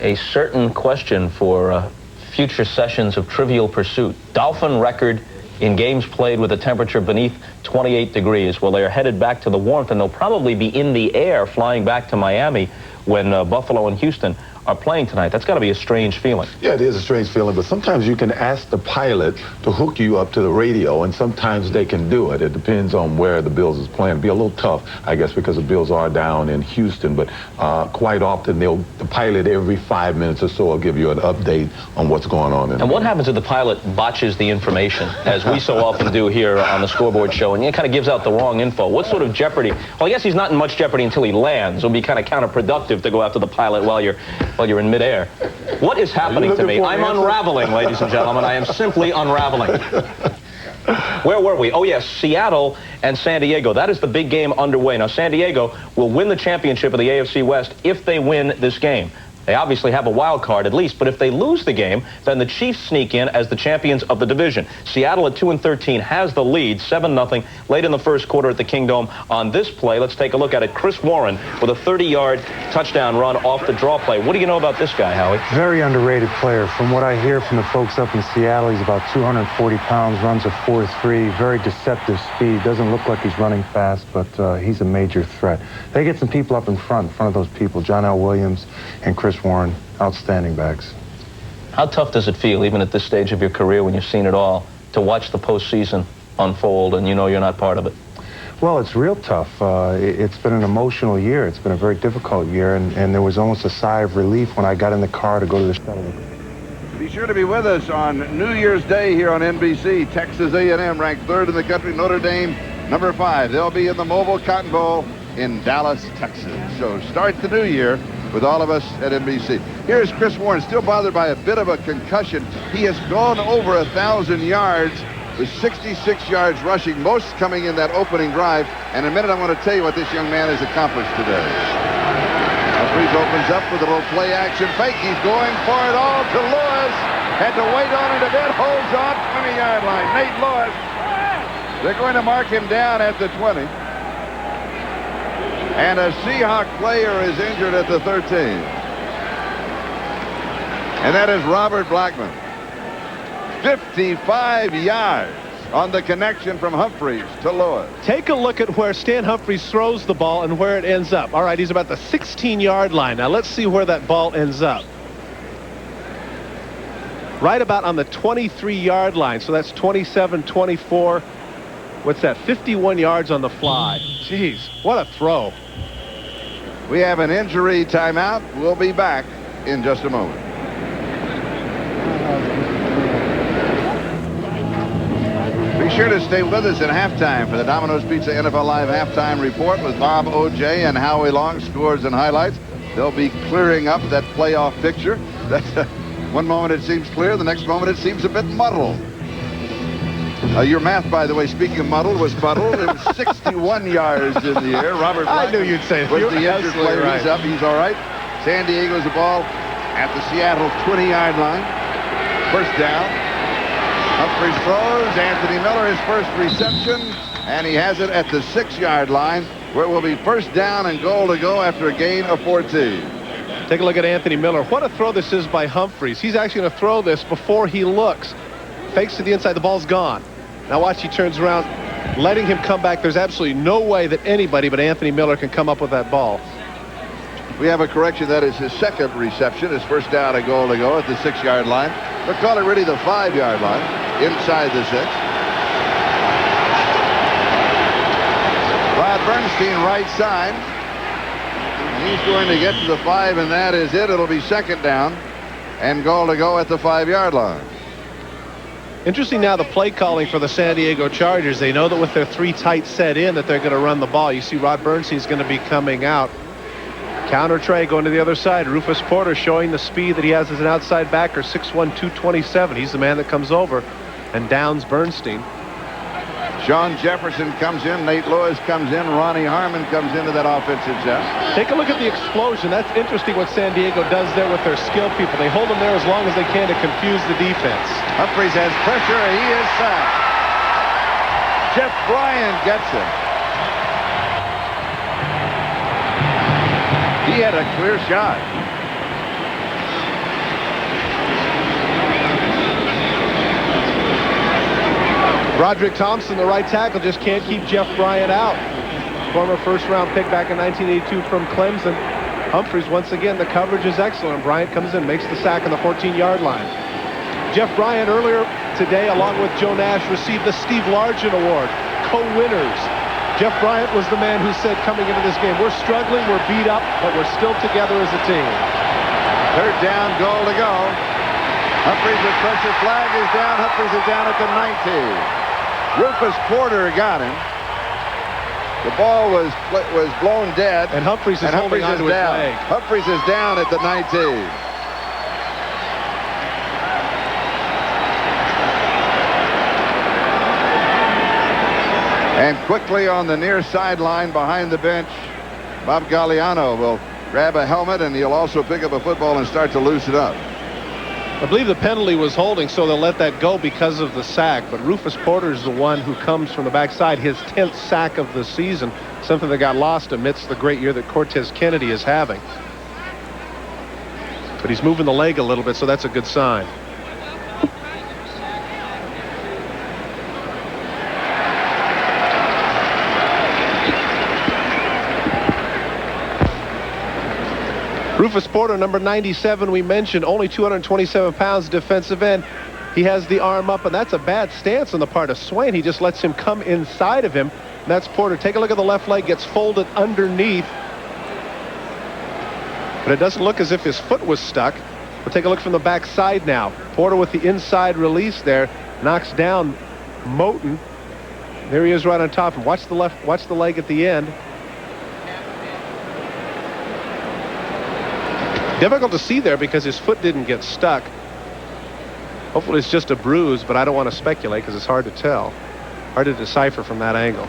A certain question for future sessions of Trivial Pursuit. Dolphin record in games played with a temperature beneath 28 degrees. Well, they're headed back to the warmth, and they'll probably be in the air flying back to Miami when Buffalo and Houston are playing tonight. That's got to be a strange feeling. Yeah, it is a strange feeling, but sometimes you can ask the pilot to hook you up to the radio, and sometimes they can do it. It depends on where the Bills is playing. It'll be a little tough, I guess, because the Bills are down in Houston, but quite often the pilot every 5 minutes or so will give you an update on what's going on. And what happens if the pilot botches the information, as we so often do here on the Scoreboard Show, and it kind of gives out the wrong info? What sort of jeopardy? Well, I guess he's not in much jeopardy until he lands. It'll be kind of counterproductive to go after the pilot while you're in midair. What is happening to me? I'm unraveling, ladies and gentlemen. I am simply unraveling. Where were we? Oh, yes, Seattle and San Diego. That is the big game underway. Now, San Diego will win the championship of the AFC West if they win this game. They obviously have a wild card at least, but if they lose the game, then the Chiefs sneak in as the champions of the division. Seattle at 2-13 has the lead, 7-0, late in the first quarter at the Kingdome. On this play, let's take a look at it. Chris Warren with a 30-yard touchdown run off the draw play. What do you know about this guy, Howie? Very underrated player. From what I hear from the folks up in Seattle, he's about 240 pounds, runs a 4.3, very deceptive speed. Doesn't look like he's running fast, but he's a major threat. They get some people up in front of those people, John L. Williams and Chris Warren, outstanding backs. How tough does it feel, even at this stage of your career when you've seen it all, to watch the postseason unfold, and you know you're not part of it? Well, it's real tough. It's been an emotional year. It's been a very difficult year, and there was almost a sigh of relief when I got in the car to go to the shuttle. Be sure to be with us on New Year's Day here on NBC. Texas A&M ranked 3rd in the country. Notre Dame, number 5. They'll be in the Mobile Cotton Bowl in Dallas, Texas. So start the new year with all of us at NBC. Here's Chris Warren, still bothered by a bit of a concussion. He has gone over 1,000 yards with 66 yards rushing, most coming in that opening drive. And in a minute, I want to tell you what this young man has accomplished today. Humphries opens up with a little play action fake. He's going for it all to Lewis. Had to wait on it a bit. Holds on 20-yard line. Nate Lewis. They're going to mark him down at the 20. And a Seahawk player is injured at the 13. And that is Robert Blackman. 55 yards on the connection from Humphries to Lewis. Take a look at where Stan Humphries throws the ball and where it ends up. All right, he's about the 16-yard line. Now let's see where that ball ends up. Right about on the 23-yard line. So that's 27, 24. What's that? 51 yards on the fly. Jeez, what a throw. We have an injury timeout. We'll be back in just a moment. Be sure to stay with us at halftime for the Domino's Pizza NFL Live halftime report with Bob O.J. and Howie Long, scores and highlights. They'll be clearing up that playoff picture. One moment it seems clear, the next moment it seems a bit muddled. Your math, by the way, speaking of muddled, was muddled. It was 61 yards in the air. Robert Blackman, I knew you'd say that. Was the injured player. Right. He's up. He's all right. San Diego's the ball at the Seattle 20-yard line. First down. Humphries throws. Anthony Miller, his first reception, and he has it at the 6-yard line, where it will be first down and goal to go after a gain of 14. Take a look at Anthony Miller. What a throw this is by Humphries. He's actually going to throw this before he looks. Fakes to the inside. The ball's gone. Now watch, he turns around, letting him come back. There's absolutely no way that anybody but Anthony Miller can come up with that ball. We have a correction. That is his second reception. His first down and goal to go at the 6-yard line. They'll call it really the 5-yard line, inside the 6. Rod Bernstein, right side. He's going to get to the 5, and that is it. It'll be second down and goal to go at the 5-yard line. Interesting now the play calling for the San Diego Chargers. They know that with their 3 tight set in that they're going to run the ball. You see Rod Bernstein's going to be coming out. Counter Trey going to the other side. Rufus Porter showing the speed that he has as an outside backer, 6'1", 227. He's the man that comes over and downs Bernstein. Sean Jefferson comes in. Nate Lewis comes in. Ronnie Harmon comes into that offensive set. Take a look at the explosion. That's interesting what San Diego does there with their skill people. They hold them there as long as they can to confuse the defense. Humphries has pressure. He is sacked. Jeff Bryant gets him. He had a clear shot. Roderick Thompson, the right tackle, just can't keep Jeff Bryant out. Former first-round pick back in 1982 from Clemson. Humphries, once again, the coverage is excellent. Bryant comes in, makes the sack on the 14-yard line. Jeff Bryant earlier today, along with Joe Nash, received the Steve Largent Award, co-winners. Jeff Bryant was the man who said coming into this game, we're struggling, we're beat up, but we're still together as a team. Third down, goal to go. Humphries with pressure, flag is down. Humphries is down at the 19. Rufus Porter got him. The ball was blown dead. And Humphries is holding on to his leg. Humphries is down at the 19. And quickly on the near sideline behind the bench, Bob Galliano will grab a helmet, and he'll also pick up a football and start to loosen up. I believe the penalty was holding, so they'll let that go because of the sack. But Rufus Porter is the one who comes from the backside, his 10th sack of the season, something that got lost amidst the great year that Cortez Kennedy is having. But he's moving the leg a little bit, so that's a good sign. Rufus Porter, number 97, we mentioned, only 227 pounds, defensive end. He has the arm up, and that's a bad stance on the part of Swain. He just lets him come inside of him. And that's Porter. Take a look at the left leg. Gets folded underneath. But it doesn't look as if his foot was stuck. We'll take a look from the backside now. Porter with the inside release there. Knocks down Moten. There he is right on top. And watch the leg at the end. Difficult to see there because his foot didn't get stuck. Hopefully it's just a bruise, but I don't want to speculate because it's hard to tell. Hard to decipher from that angle.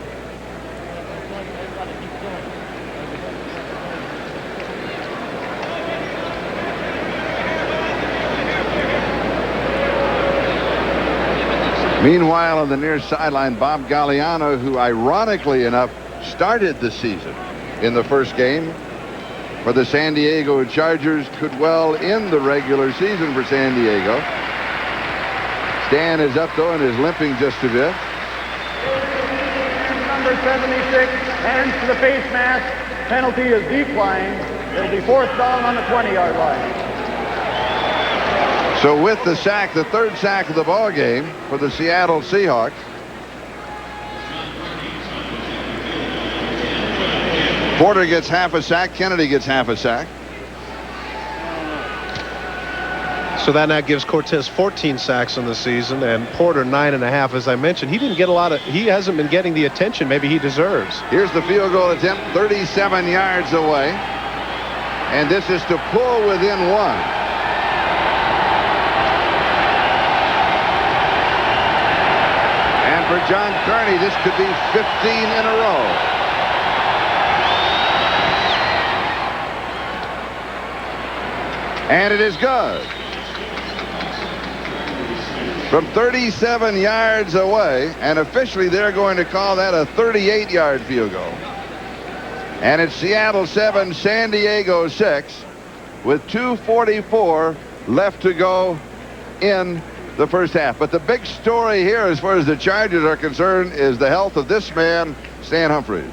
Meanwhile, on the near sideline, Bob Galliano, who ironically enough started the season in the first game for the San Diego Chargers, could well end the regular season for San Diego. Stan is up, though, and is limping just a bit. Number 76, hands to the face mask. Penalty is declined. It'll be 4th down on the 20-yard line. So with the sack, the third sack of the ball game for the Seattle Seahawks. Porter gets half a sack. Kennedy gets half a sack. So that now gives Cortez 14 sacks in the season, and Porter 9.5. As I mentioned, he didn't get he hasn't been getting the attention maybe he deserves. Here's the field goal attempt, 37 yards away. And this is to pull within 1. And for John Kearney, this could be 15 in a row. And it is good. From 37 yards away, and officially they're going to call that a 38-yard field goal. And it's Seattle 7, San Diego 6, with 2:44 left to go in the first half. But the big story here, as far as the Chargers are concerned, is the health of this man, Stan Humphries.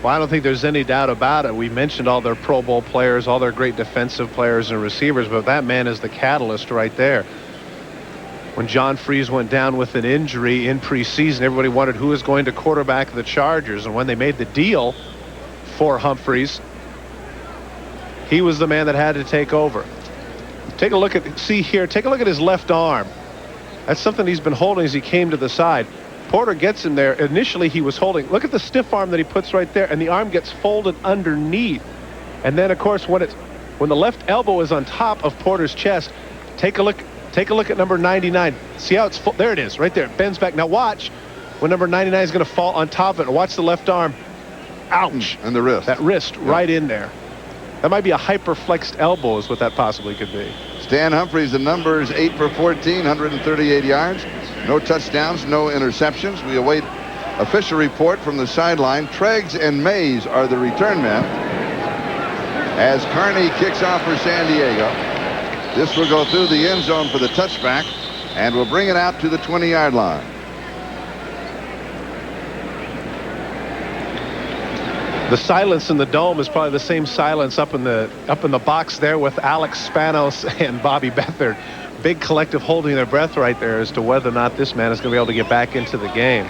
Well, I don't think there's any doubt about it. We mentioned all their Pro Bowl players, all their great defensive players and receivers, but that man is the catalyst right there. When John Freese went down with an injury in preseason, everybody wondered who was going to quarterback the Chargers. And when they made the deal for Humphries, he was the man that had to take over. Take a look at his left arm. That's something he's been holding as he came to the side. Porter gets him there. Initially, he was holding. Look at the stiff arm that he puts right there, and the arm gets folded underneath. And then, of course, when the left elbow is on top of Porter's chest, take a look at number 99. See how it's there? It is right there. It bends back. Now watch when number 99 is going to fall on top of it. Watch the left arm. Ouch! And the wrist. That wrist right in there. That might be a hyperflexed elbow, is what that possibly could be. Stan Humphries, the numbers 8 for 14, 138 yards. No touchdowns, no interceptions. We await official report from the sideline. Treggs and Mays are the return men. As Kearney kicks off for San Diego. This will go through the end zone for the touchback and will bring it out to the 20-yard line. The silence in the dome is probably the same silence up in the box there with Alex Spanos and Bobby Beathard. Big collective holding their breath right there as to whether or not this man is going to be able to get back into the game.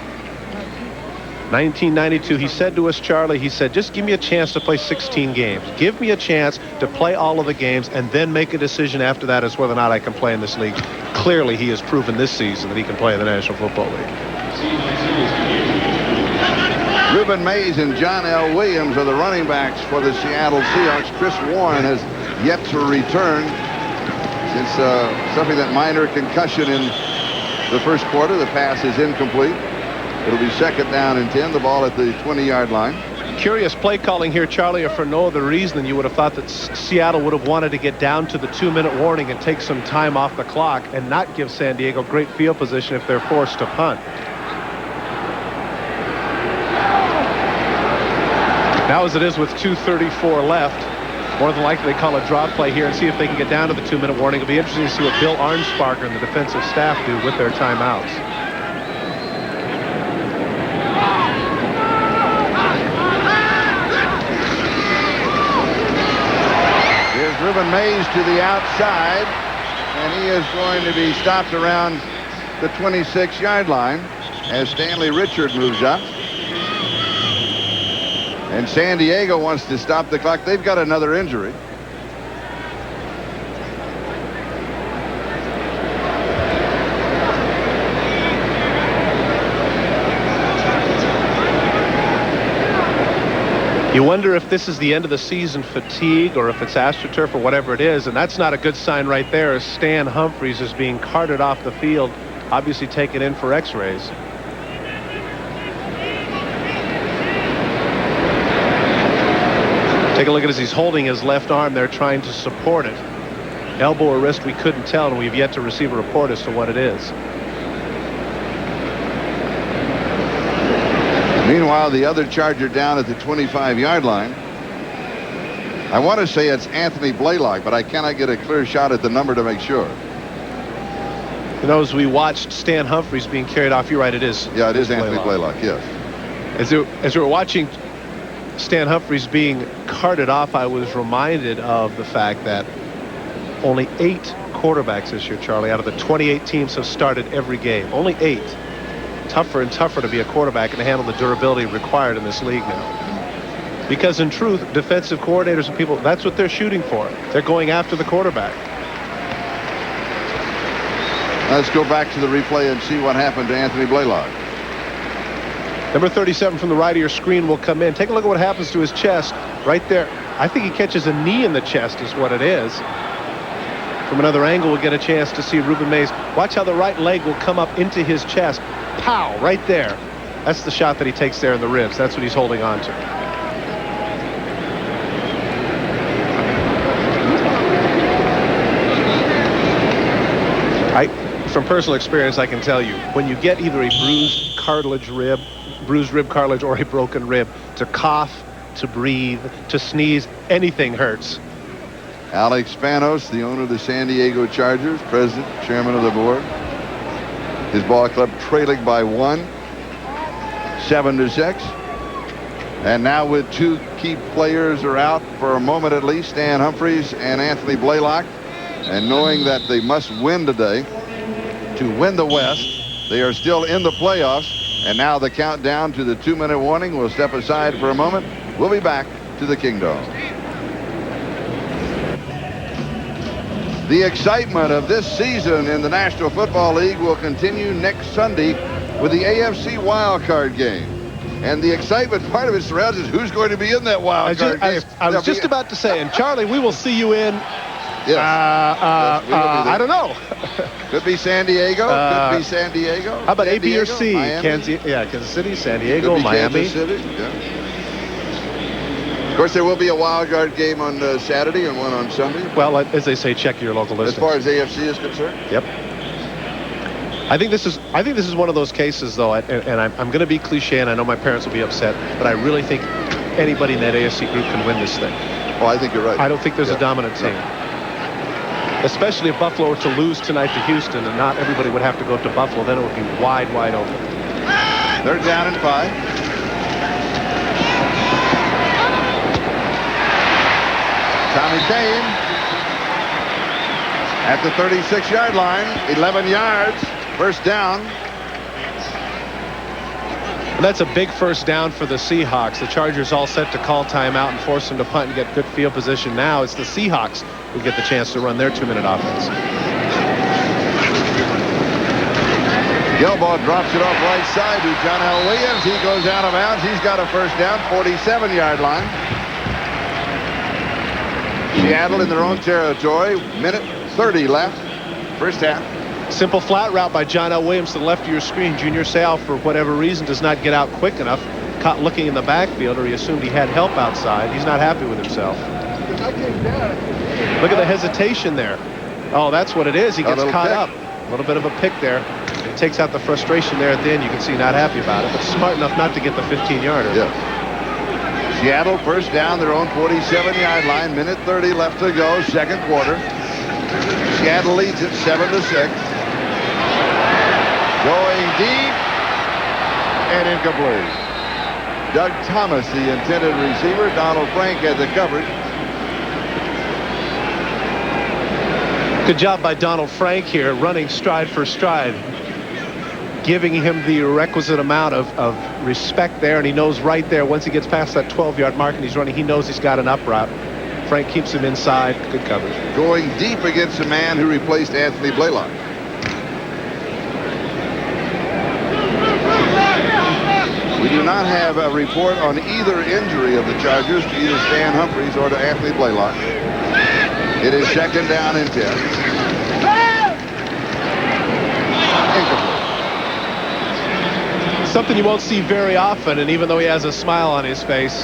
1992, he said to us, Charlie, he said, just give me a chance to play 16 games. Give me a chance to play all of the games and then make a decision after that as whether or not I can play in this league. Clearly, he has proven this season that he can play in the National Football League. Reuben Mays and John L. Williams are the running backs for the Seattle Seahawks. Chris Warren has yet to return since suffering that minor concussion in the first quarter. The pass is incomplete. It'll be second down and 10. The ball at the 20-yard line. Curious play calling here, Charlie, if for no other reason than you would have thought that Seattle would have wanted to get down to the 2-minute warning and take some time off the clock and not give San Diego great field position if they're forced to punt. Now as it is with 2:34 left, more than likely they call a draw play here and see if they can get down to the 2-minute warning. It'll be interesting to see what Bill Arnsparger and the defensive staff do with their timeouts. Here's Reuben Mays to the outside, and he is going to be stopped around the 26-yard line as Stanley Richard moves up. And San Diego wants to stop the clock. They've got another injury. You wonder if this is the end of the season fatigue or if it's AstroTurf or whatever it is, and that's not a good sign right there as Stan Humphries is being carted off the field, obviously taken in for x-rays. Take a look at as he's holding his left arm there trying to support it. Elbow or wrist, we couldn't tell, and we've yet to receive a report as to what it is. Meanwhile, the other Charger down at the 25-yard line. I want to say it's Anthony Blaylock, but I cannot get a clear shot at the number to make sure. You know, as we watched Stan Humphries being carried off, you're right, it is. Yeah, it is Anthony Blaylock, yes. As we were watching Stan Humphries being carted off, I was reminded of the fact that only 8 quarterbacks this year, Charlie, out of the 28 teams have started every game. Only 8. Tougher and tougher to be a quarterback and to handle the durability required in this league now. Because in truth, defensive coordinators and people, that's what they're shooting for. They're going after the quarterback. Let's go back to the replay and see what happened to Anthony Blaylock. Number 37 from the right of your screen will come in. Take a look at what happens to his chest right there. I think he catches a knee in the chest is what it is. From another angle, we'll get a chance to see Ruben Mays. Watch how the right leg will come up into his chest. Pow, right there. That's the shot that he takes there in the ribs. That's what he's holding on to. From personal experience, I can tell you, when you get either a bruised rib cartilage or a broken rib, to cough, to breathe, to sneeze, anything hurts. Alex Spanos, the owner of the San Diego Chargers, president, chairman of the board. His ball club trailing by 1, 7-6. And now with 2 key players are out for a moment at least, Stan Humphries and Anthony Blaylock. And knowing that they must win today to win the West, they are still in the playoffs. And now the countdown to the 2-minute warning. We'll step aside for a moment. We'll be back to the Kingdom. The excitement of this season in the National Football League will continue next Sunday with the AFC wildcard game. And the excitement part of it surrounds is who's going to be in that wildcard game. I was just about to say, and Charlie, we will see you in. Yes. I don't know. Could be San Diego. Could be San Diego. How about San A, B, or C? Kansas City, San Diego, Miami. Kansas City. Yeah. Of course, there will be a wild card game on Saturday and one on Sunday. Well, as they say, check your local listings. As far as AFC is concerned. Yep. I think this is one of those cases, though, and I'm going to be cliche, and I know my parents will be upset, but I really think anybody in that AFC group can win this thing. Oh, I think you're right. I don't think there's a dominant team. Especially if Buffalo were to lose tonight to Houston, and not everybody would have to go to Buffalo. Then it would be wide open. They're down in 5. Tommy Kane at the 36-yard line, 11 yards, first down. And that's a big first down for the Seahawks. The Chargers all set to call timeout and force them to punt and get good field position. Now it's the Seahawks who get the chance to run their 2-minute offense. Gilbaugh drops it off right side to John L. Williams. He goes out of bounds. He's got a first down, 47-yard line. Seattle in their own territory. Minute 30 left. First half. Simple flat route by John L. Williams to the left of your screen. Junior Seau, for whatever reason, does not get out quick enough. Caught looking in the backfield, or he assumed he had help outside. He's not happy with himself. Look at the hesitation there. Oh, that's what it is. He gets caught up. A little bit of a pick there. It takes out the frustration there at the end. You can see not happy about it, but smart enough not to get the 15-yarder. Yeah. Seattle first down, their own 47-yard line. Minute 30 left to go, second quarter. Seattle leads it 7-6. Going deep and incomplete. Doug Thomas, the intended receiver. Donald Frank had the coverage. Good job by Donald Frank here, running stride for stride, giving him the requisite amount of respect there, and he knows right there once he gets past that 12-yard mark and he's running, he knows he's got an up route. Frank keeps him inside. Good coverage. Going deep against a man who replaced Anthony Blaylock. We do not have a report on either injury of the Chargers to either Stan Humphries or to Anthony Blaylock. It is second down and 10. Something you won't see very often, and even though he has a smile on his face,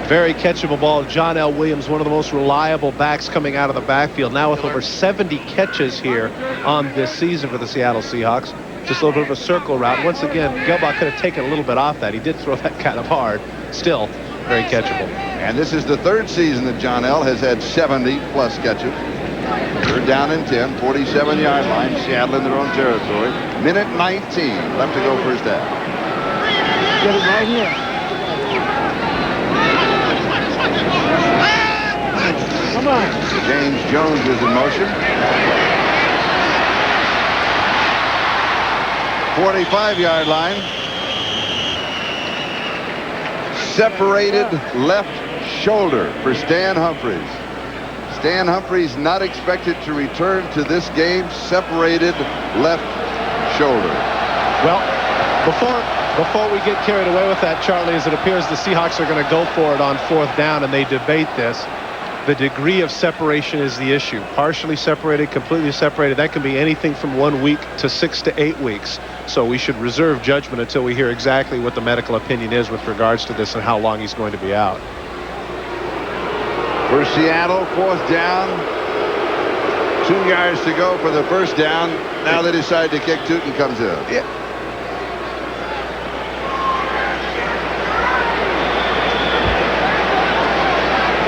very catchable ball. John L. Williams, one of the most reliable backs coming out of the backfield, now with over 70 catches here on this season for the Seattle Seahawks. Just a little bit of a circle route. Once again, Gelbach could have taken a little bit off that. He did throw that kind of hard. Still very catchable. And this is the third season that John L. has had 70-plus catches. Third down and 10, 47-yard line. Seattle in their own territory. Minute 19 left to go first half. Get it right here. Come on. James Jones is in motion. 45-yard line. Separated left shoulder for Stan Humphries. Stan Humphries not expected to return to this game. Separated left shoulder. Well, before we get carried away with that, Charlie, as it appears the Seahawks are going to go for it on fourth down, and they debate this. The degree of separation is the issue. Partially separated, completely separated. That can be anything from 1 week to 6 to 8 weeks. So we should reserve judgment until we hear exactly what the medical opinion is with regards to this and how long he's going to be out. For Seattle, fourth down. 2 yards to go for the first down. Now they decide to kick. Tootin comes in. Yeah.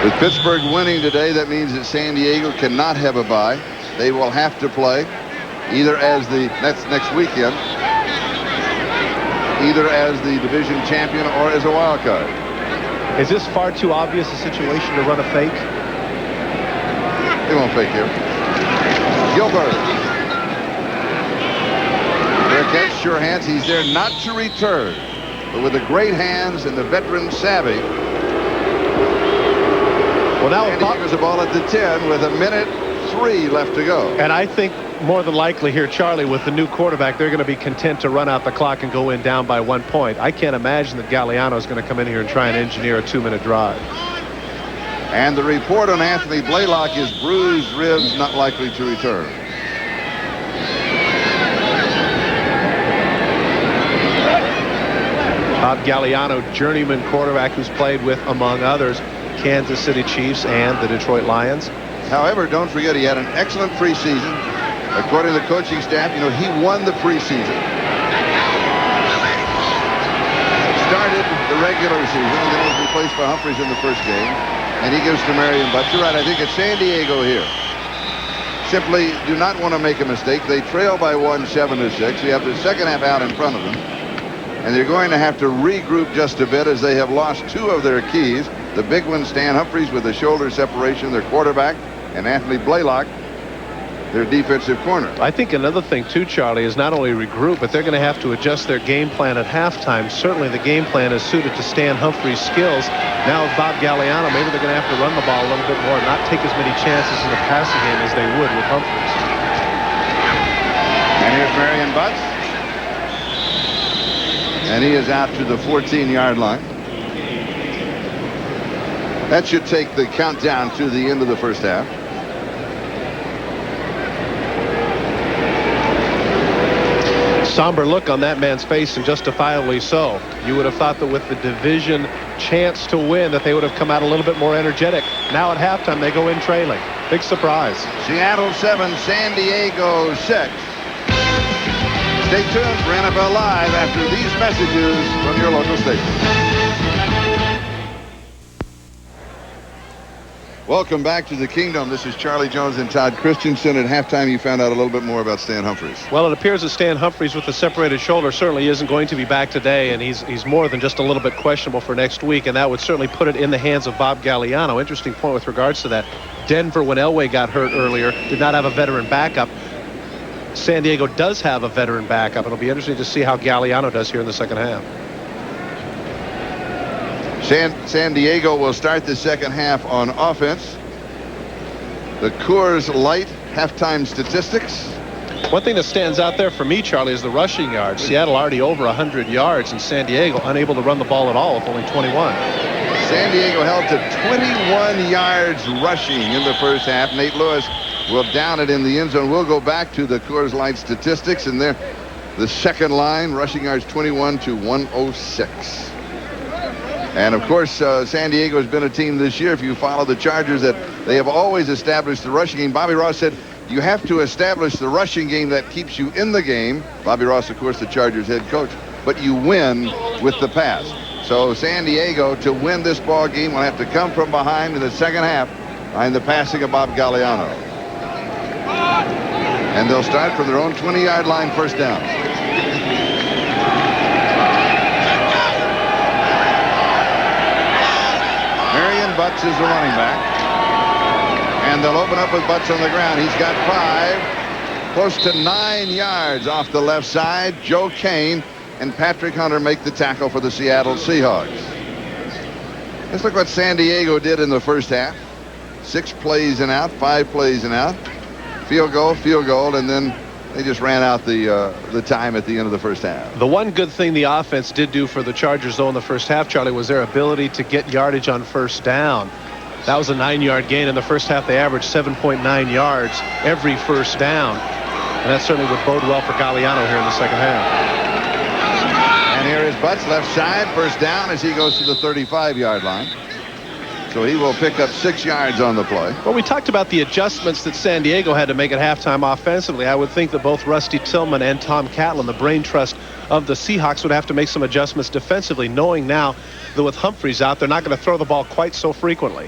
With Pittsburgh winning today, that means that San Diego cannot have a bye. They will have to play either as the next weekend, either as the division champion or as a wild card. Is this far too obvious a situation to run a fake? They won't fake here. Gilbert. Their catch, sure hands. He's there not to return, but with the great hands and the veteran savvy. Well, now there's a ball at the 10 with 1:03 left to go. And I think more than likely here, Charlie, with the new quarterback, they're going to be content to run out the clock and go in down by 1 point. I can't imagine that Galliano is going to come in here and try and engineer a 2-minute drive. And the report on Anthony Blaylock is bruised ribs, not likely to return. Bob Galliano, journeyman quarterback who's played with, among others, Kansas City Chiefs and the Detroit Lions. However, don't forget he had an excellent preseason. According to the coaching staff, he won the preseason. Started the regular season and then was replaced by Humphries in the first game. And he gives to Marion Butts. You're right, I think it's San Diego here. Simply do not want to make a mistake. They trail by 1, 7-6. You have the second half out in front of them. And they're going to have to regroup just a bit as they have lost 2 of their keys. The big one, Stan Humphries, with the shoulder separation, their quarterback, and Anthony Blaylock, their defensive corner. I think another thing, too, Charlie, is not only regroup, but they're going to have to adjust their game plan at halftime. Certainly the game plan is suited to Stan Humphries' skills. Now with Bob Galliano, maybe they're going to have to run the ball a little bit more, not take as many chances in the passing game as they would with Humphries. And here's Marion Butts. And he is out to the 14-yard line. That should take the countdown to the end of the first half. Somber look on that man's face, and justifiably so. You would have thought that with the division chance to win that they would have come out a little bit more energetic. Now at halftime they go in trailing. Big surprise. Seattle 7, San Diego 6. Stay tuned for NFL Live after these messages from your local station. Welcome back to the Kingdom. This is Charlie Jones and Todd Christensen. At halftime, you found out a little bit more about Stan Humphries. Well, it appears that Stan Humphries with the separated shoulder certainly isn't going to be back today, and he's more than just a little bit questionable for next week, and that would certainly put it in the hands of Bob Galliano. Interesting point with regards to that. Denver, when Elway got hurt earlier, did not have a veteran backup. San Diego does have a veteran backup. It'll be interesting to see how Galliano does here in the second half. San Diego will start the second half on offense. The Coors Light halftime statistics. One thing that stands out there for me, Charlie, is the rushing yards. Seattle already over 100 yards, and San Diego unable to run the ball at all with only 21. San Diego held to 21 yards rushing in the first half. Nate Lewis will down it in the end zone. We'll go back to the Coors Light statistics, and there, the second line, rushing yards 21 to 106. And of course, San Diego has been a team this year, if you follow the Chargers, that they have always established the rushing game. Bobby Ross said, you have to establish the rushing game that keeps you in the game. Bobby Ross, of course, the Chargers head coach. But you win with the pass. So San Diego, to win this ball game, will have to come from behind in the second half behind the passing of Bob Galliano. And they'll start from their own 20-yard line, first down. Marion Butts is the running back. And they'll open up with Butts on the ground. He's got 5, close to 9 yards off the left side. Joe Kane and Patrick Hunter make the tackle for the Seattle Seahawks. Let's look what San Diego did in the first half. 6 plays and out, 5 plays and out. Field goal, and then they just ran out the time at the end of the first half. The one good thing the offense did do for the Chargers, though, in the first half, Charlie, was their ability to get yardage on first down. That was a 9-yard gain. In the first half, they averaged 7.9 yards every first down. And that certainly would bode well for Galliano here in the second half. And here is Butts, left side, first down as he goes to the 35-yard line. So he will pick up 6 yards on the play. Well, we talked about the adjustments that San Diego had to make at halftime offensively. I would think that both Rusty Tillman and Tom Catlin, the brain trust of the Seahawks, would have to make some adjustments defensively, knowing now that with Humphreys out, they're not going to throw the ball quite so frequently.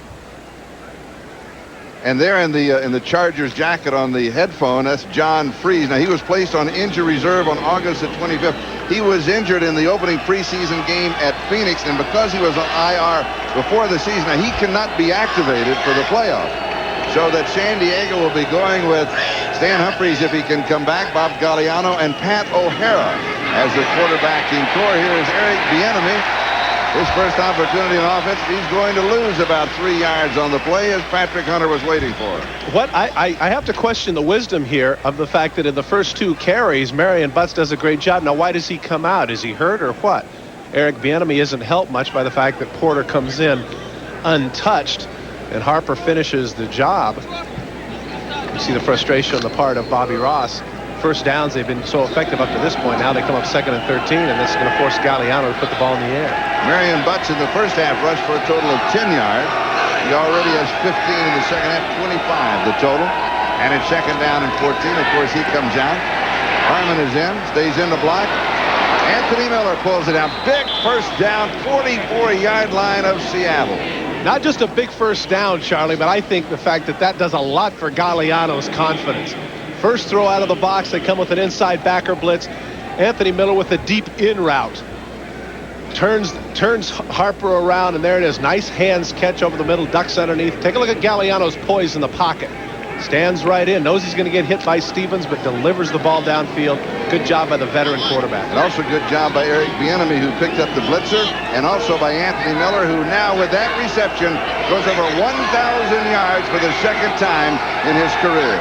And there in the Chargers jacket on the headphone, that's John Freeze. Now, he was placed on injury reserve on August the 25th. He was injured in the opening preseason game at Phoenix, and because he was on IR before the season, now he cannot be activated for the playoff. So that San Diego will be going with Stan Humphreys if he can come back, Bob Galliano, and Pat O'Hara as the quarterbacking core. Here is Eric Bieniemy. His first opportunity on offense. He's going to lose about 3 yards on the play as Patrick Hunter was waiting for. What I have to question the wisdom here of the fact that in the first 2 carries, Marion Butts does a great job. Now, why does he come out? Is he hurt or what? Eric Bieniemy isn't helped much by the fact that Porter comes in untouched and Harper finishes the job. You see the frustration on the part of Bobby Ross. First downs, they've been so effective up to this point. Now they come up 2nd and 13, and this is going to force Galliano to put the ball in the air. Marion Butts in the first half rushed for a total of 10 yards. He already has 15 in the second half, 25 the total. And it's 2nd down and 14. Of course, he comes out. Harmon is in, stays in the block. Anthony Miller pulls it out. Big first down, 44-yard line of Seattle. Not just a big first down, Charlie, but I think the fact that that does a lot for Galliano's confidence. First throw out of the box, they come with an inside backer blitz. Anthony Miller with a deep in route. Turns Harper around, and there it is. Nice hands catch over the middle, ducks underneath. Take a look at Galliano's poise in the pocket. Stands right in, knows he's going to get hit by Stevens, but delivers the ball downfield. Good job by the veteran quarterback. And also good job by Eric Bieniemy, who picked up the blitzer, and also by Anthony Miller, who now with that reception goes over 1,000 yards for the second time in his career.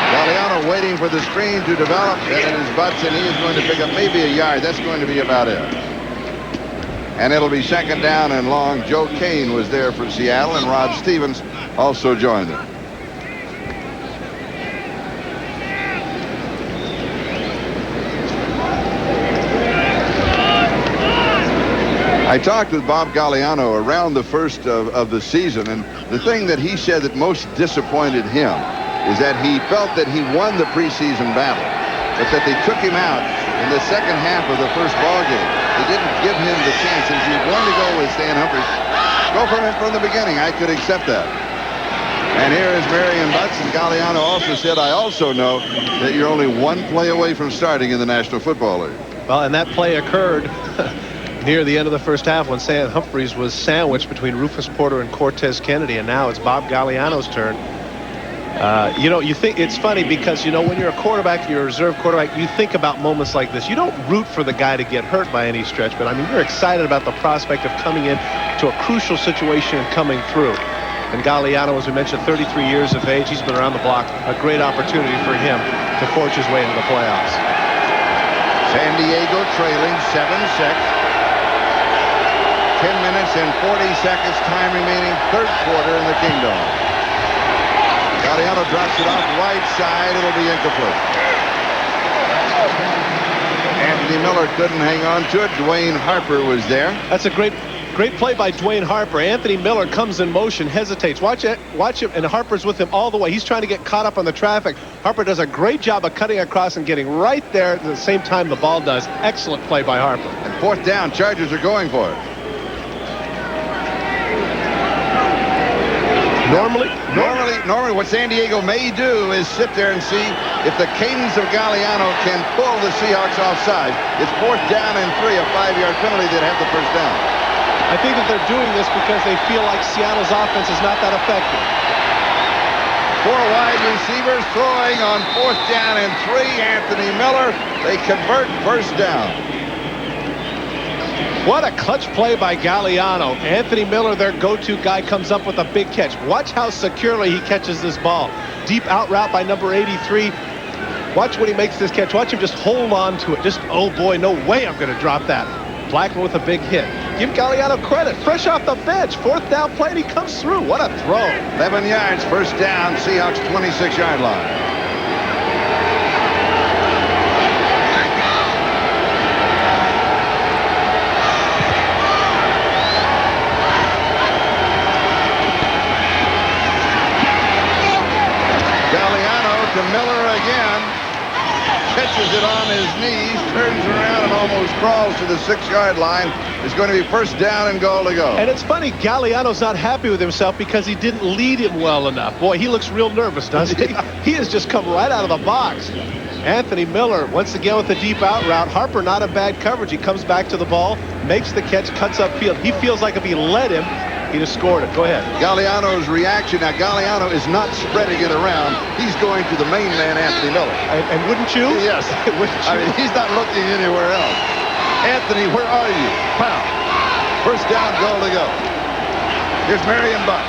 Galliano waiting for the screen to develop, and it is Butts, and he is going to pick up maybe a yard. That's going to be about it. And it'll be 2nd down and long. Joe Kane was there for Seattle, and Rod Stevens also joined them. I talked with Bob Galliano around the first of the season, and the thing that he said that most disappointed him is that he felt that he won the preseason battle, but that they took him out in the second half of the first ball game. They didn't give him the chance. If you wanted to go with Stan Humphreys, go from him from the beginning. I could accept that. And here is Marion Butts, and Galliano also said, I also know that you're only 1 play away from starting in the National Football League. Well, and that play occurred near the end of the first half when Sam Humphries was sandwiched between Rufus Porter and Cortez Kennedy, and now it's Bob Galliano's turn. You think it's funny because, when you're a quarterback, you're a reserve quarterback, you think about moments like this. You don't root for the guy to get hurt by any stretch, but I mean, you're excited about the prospect of coming in to a crucial situation and coming through. And Galliano, as we mentioned, 33 years of age. He's been around the block. A great opportunity for him to forge his way into the playoffs. San Diego trailing 7-6. 10 minutes and 40 seconds time remaining, third quarter in the Kingdom. Galliano drops it off right side. It'll be incomplete. Anthony Miller couldn't hang on to it. Dwayne Harper was there. That's a great play by Dwayne Harper. Anthony Miller comes in motion, hesitates. Watch him, and Harper's with him all the way. He's trying to get caught up on the traffic. Harper does a great job of cutting across and getting right there at the same time the ball does. Excellent play by Harper. And fourth down, Chargers are going for it. Normally what San Diego may do is sit there and see if the cadence of Galliano can pull the Seahawks offside. It's fourth down and 3, a 5-yard penalty that have the first down. I think that they're doing this because they feel like Seattle's offense is not that effective. 4 wide receivers throwing on fourth down and 3. Anthony Miller. They convert first down. What a clutch play by Galliano. Anthony Miller, their go-to guy, comes up with a big catch. Watch how securely he catches this ball. Deep out route by number 83. Watch when he makes this catch. Watch him just hold on to it. Just, oh boy, no way I'm going to drop that. Blackman with a big hit. Give Galliano credit. Fresh off the bench. Fourth down play, and he comes through. What a throw. 11 yards, first down, Seahawks 26-yard line. To Miller again, catches it on his knees, turns around and almost crawls to the 6-yard line. It's going to be first down and goal to go. And it's funny, Galliano's not happy with himself because he didn't lead him well enough. Boy, he looks real nervous, doesn't he? He has just come right out of the box. Anthony Miller, once again with the deep out route. Harper not in bad coverage. He comes back to the ball, makes the catch, cuts upfield. He feels like if he led him, he'd have scored it. Go ahead. Galliano's reaction. Now, Galliano is not spreading it around. He's going to the main man, Anthony Miller. And wouldn't you? Yes. Wouldn't you? I mean, he's not looking anywhere else. Anthony, where are you? Pow. First down, goal to go. Here's Marion Buck.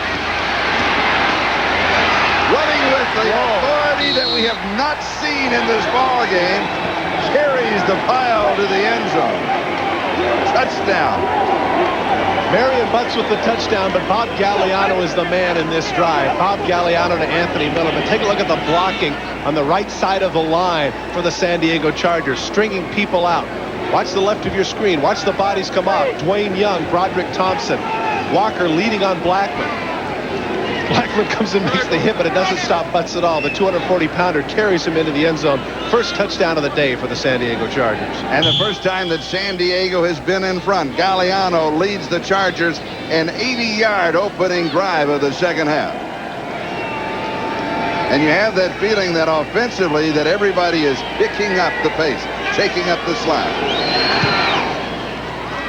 Running with the authority that we have not seen in this ball game. Carries the pile to the end zone. Touchdown. Marion Butts with the touchdown, but Bob Galliano is the man in this drive. Bob Galliano to Anthony Miller. But take a look at the blocking on the right side of the line for the San Diego Chargers, stringing people out. Watch the left of your screen. Watch the bodies come off. Dwayne Young, Broderick Thompson, Walker leading on Blackman. Blackman comes and makes the hit, but it doesn't stop Butts at all. The 240-pounder carries him into the end zone. First touchdown of the day for the San Diego Chargers. And the first time that San Diego has been in front. Galliano leads the Chargers an 80-yard opening drive of the second half. And you have that feeling that offensively that everybody is picking up the pace, taking up the slack.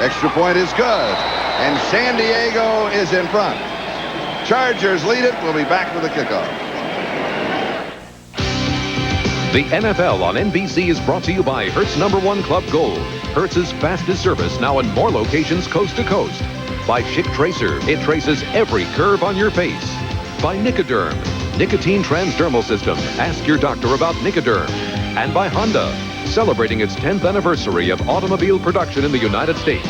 Extra point is good. And San Diego is in front. Chargers lead it. We'll be back with the kickoff. The NFL on NBC is brought to you by Hertz #1 Club Gold. Hertz's fastest service now in more locations coast to coast. By Schick Tracer, it traces every curve on your face. By Nicoderm, nicotine transdermal system. Ask your doctor about Nicoderm. And by Honda, celebrating its 10th anniversary of automobile production in the United States.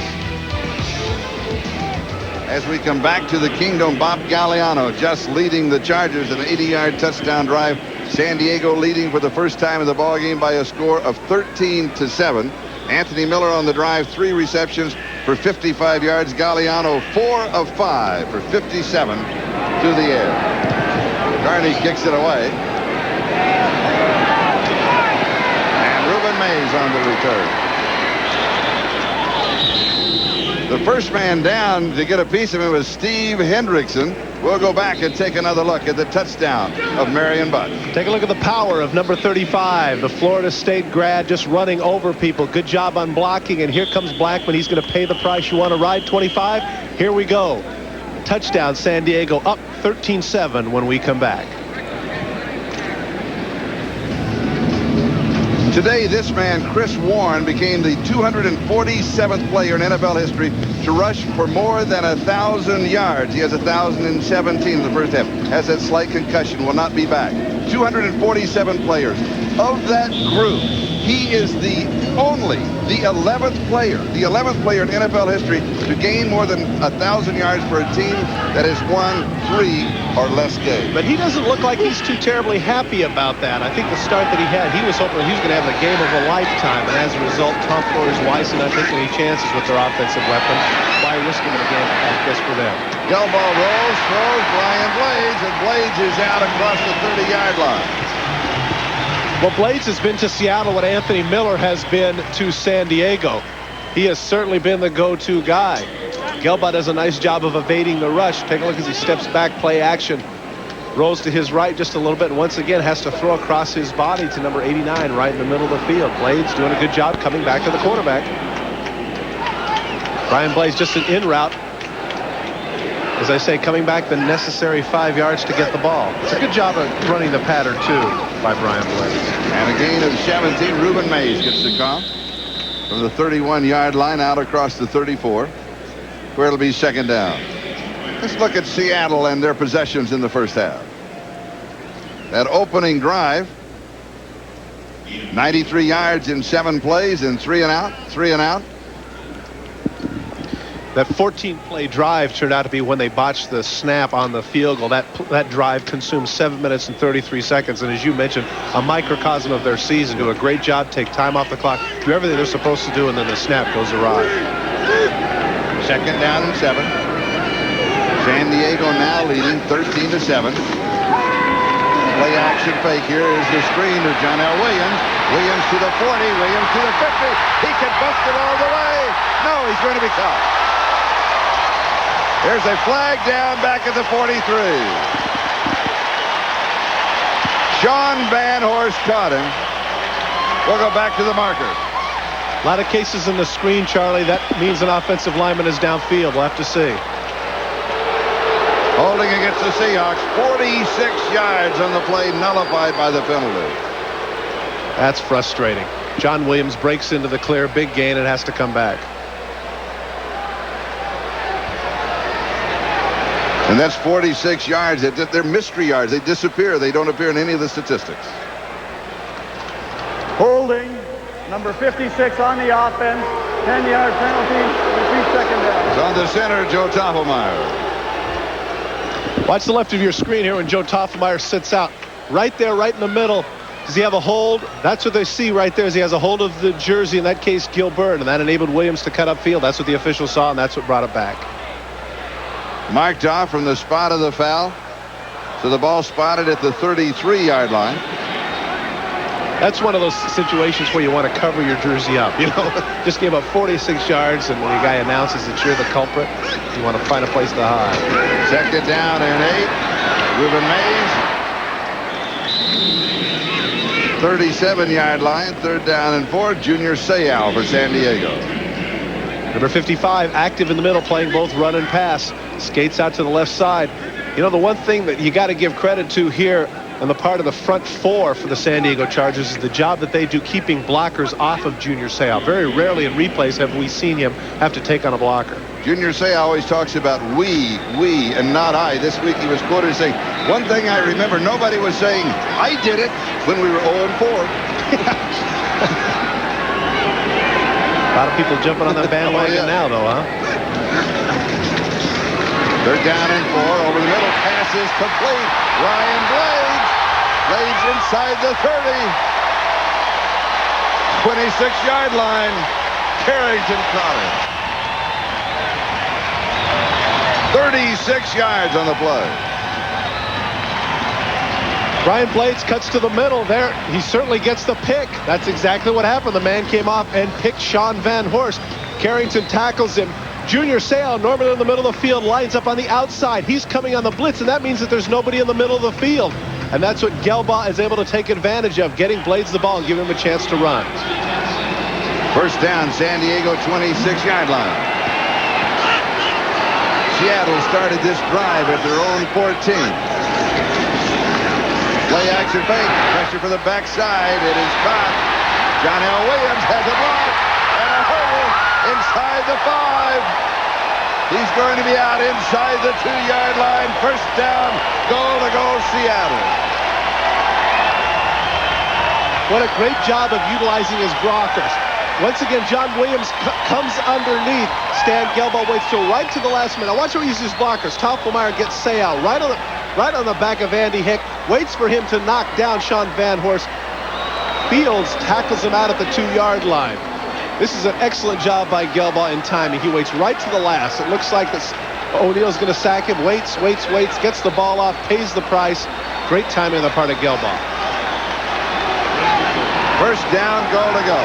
As we come back to the Kingdom, Bob Galliano just leading the Chargers an 80-yard touchdown drive. San Diego leading for the first time in the ballgame by a score of 13-7. Anthony Miller on the drive, 3 receptions for 55 yards. Galliano 4 of 5 for 57 through the air. Carney kicks it away. And Reuben Mays on the return. The first man down to get a piece of it was Steve Hendrickson. We'll go back and take another look at the touchdown of Marion Butts. Take a look at the power of number 35, the Florida State grad, just running over people. Good job on blocking, and here comes Blackman. He's going to pay the price. You want to ride 25? Here we go. Touchdown, San Diego, up 13-7 when we come back. Today, this man, Chris Warren, became the 247th player in NFL history to rush for more than 1,000 yards. He has 1,017 in the first half. Has that slight concussion, will not be back. 247 players. Of that group, he is the 11th player in NFL history to gain more than 1,000 yards for a team that has won 3 or less games. But he doesn't look like he's too terribly happy about that. I think the start that he had, he was hoping he was going to have the game of a lifetime, and as a result, Tom Flores Weiss not taking any chances with their offensive weapon by risking a game like this for them. Gelball rolls, throws, Brian Blades, and Blades is out across the 30-yard line. Well, Blades has been to Seattle what Anthony Miller has been to San Diego. He has certainly been the go-to guy. Gelball does a nice job of evading the rush. Take a look as he steps back, play action. Rolls to his right just a little bit, and once again has to throw across his body to number 89 right in the middle of the field. Blades doing a good job coming back to the quarterback. Brian Blades just an in route. As I say, coming back the necessary 5 yards to get the ball. It's a good job of running the pattern, too, by Brian Blades. And a gain of 17. Ruben Mays gets the call from the 31-yard line out across the 34, where it'll be second down. Let's look at Seattle and their possessions in the first half. That opening drive, 93 yards in 7 plays and 3 and out. That 14-play drive turned out to be when they botched the snap on the field goal. That drive consumed 7 minutes and 33 seconds. And as you mentioned, a microcosm of their season. Do a great job, take time off the clock, do everything they're supposed to do, and then the snap goes awry. Second down and 7. San Diego now leading 13-7. Play action fake. Here is the screen to John L. Williams. Williams to the 40. Williams to the 50. He can bust it all the way. No, he's going to be caught. There's a flag down back at the 43. Sean Van Horst caught him. We'll go back to the marker. A lot of cases in the screen, Charlie. That means an offensive lineman is downfield. We'll have to see. Holding against the Seahawks. 46 yards on the play, nullified by the penalty. That's frustrating. John Williams breaks into the clear. Big gain and has to come back. And that's 46 yards. They're mystery yards. They disappear. They don't appear in any of the statistics. Holding, number 56 on the offense. 10-yard penalty. Repeat second down. It's on the center, Joe Toffelmeyer. Watch the left of your screen here when Joe Toffelmeyer sits out. Right there, right in the middle. Does he have a hold? That's what they see right there. Is he has a hold of the jersey, in that case, Gilbert, and that enabled Williams to cut upfield. That's what the official saw, and that's what brought it back. Marked off from the spot of the foul. So the ball spotted at the 33-yard line. That's one of those situations where you want to cover your jersey up. You know, just gave up 46 yards, and when the guy announces that you're the culprit, you want to find a place to hide. Second down and 8. Ruben Mays. 37-yard line. Third down and 4. Junior Seau for San Diego. Number 55, active in the middle, playing both run and pass. Skates out to the left side. You know, the one thing that you got to give credit to here on the part of the front four for the San Diego Chargers is the job that they do keeping blockers off of Junior Seau. Very rarely in replays have we seen him have to take on a blocker. Junior Seau always talks about we, and not I. This week he was quoted as saying, one thing I remember, nobody was saying, I did it, when we were 0-4. A lot of people jumping on that bandwagon now, though, huh? They're down and 4. Over the middle, pass is complete. Ryan Blades. Blades inside the 30. 26-yard line. Carrington caught him. 36 yards on the play. Brian Blades cuts to the middle there. He certainly gets the pick. That's exactly what happened. The man came off and picked Sean Van Horst. Carrington tackles him. Junior Seau, normally in the middle of the field, lines up on the outside. He's coming on the blitz, and that means that there's nobody in the middle of the field. And that's what Gelbaugh is able to take advantage of, getting Blades the ball and giving him a chance to run. First down, San Diego 26-yard line. Seattle started this drive at their own 14. Play action fake. Pressure from the backside. It is caught. John L. Williams has a block and a hole inside the 5. He's going to be out inside the 2-yard line. First down, goal to go Seattle. What a great job of utilizing his blockers. Once again, John Williams comes underneath. Stan Gelbaugh waits till right to the last minute. Now watch how he uses his blockers. Toffelmeyer gets Seau right on the back of Andy Hick. Waits for him to knock down Sean Van Horst. Fields tackles him out at the 2-yard line. This is an excellent job by Gelbaugh in timing. He waits right to the last. It looks like O'Neill's going to sack him. Waits, gets the ball off, pays the price. Great timing on the part of Gelbaugh. First down, goal to go.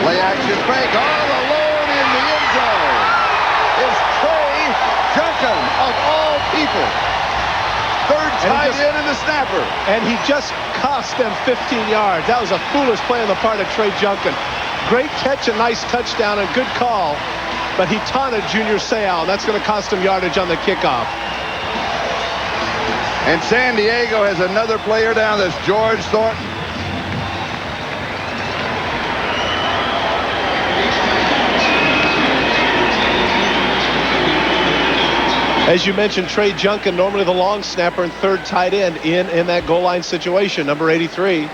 Play action fake, all alone in the end zone is Trey Junkin, of all people. Third tight end and the snapper. And he just cost them 15 yards. That was a foolish play on the part of Trey Junkin. Great catch, a nice touchdown, and good call. But he taunted Junior Seau, and that's going to cost him yardage on the kickoff. And San Diego has another player down. That's George Thornton. As you mentioned, Trey Junkin, normally the long snapper and third tight end in that goal line situation, number 83.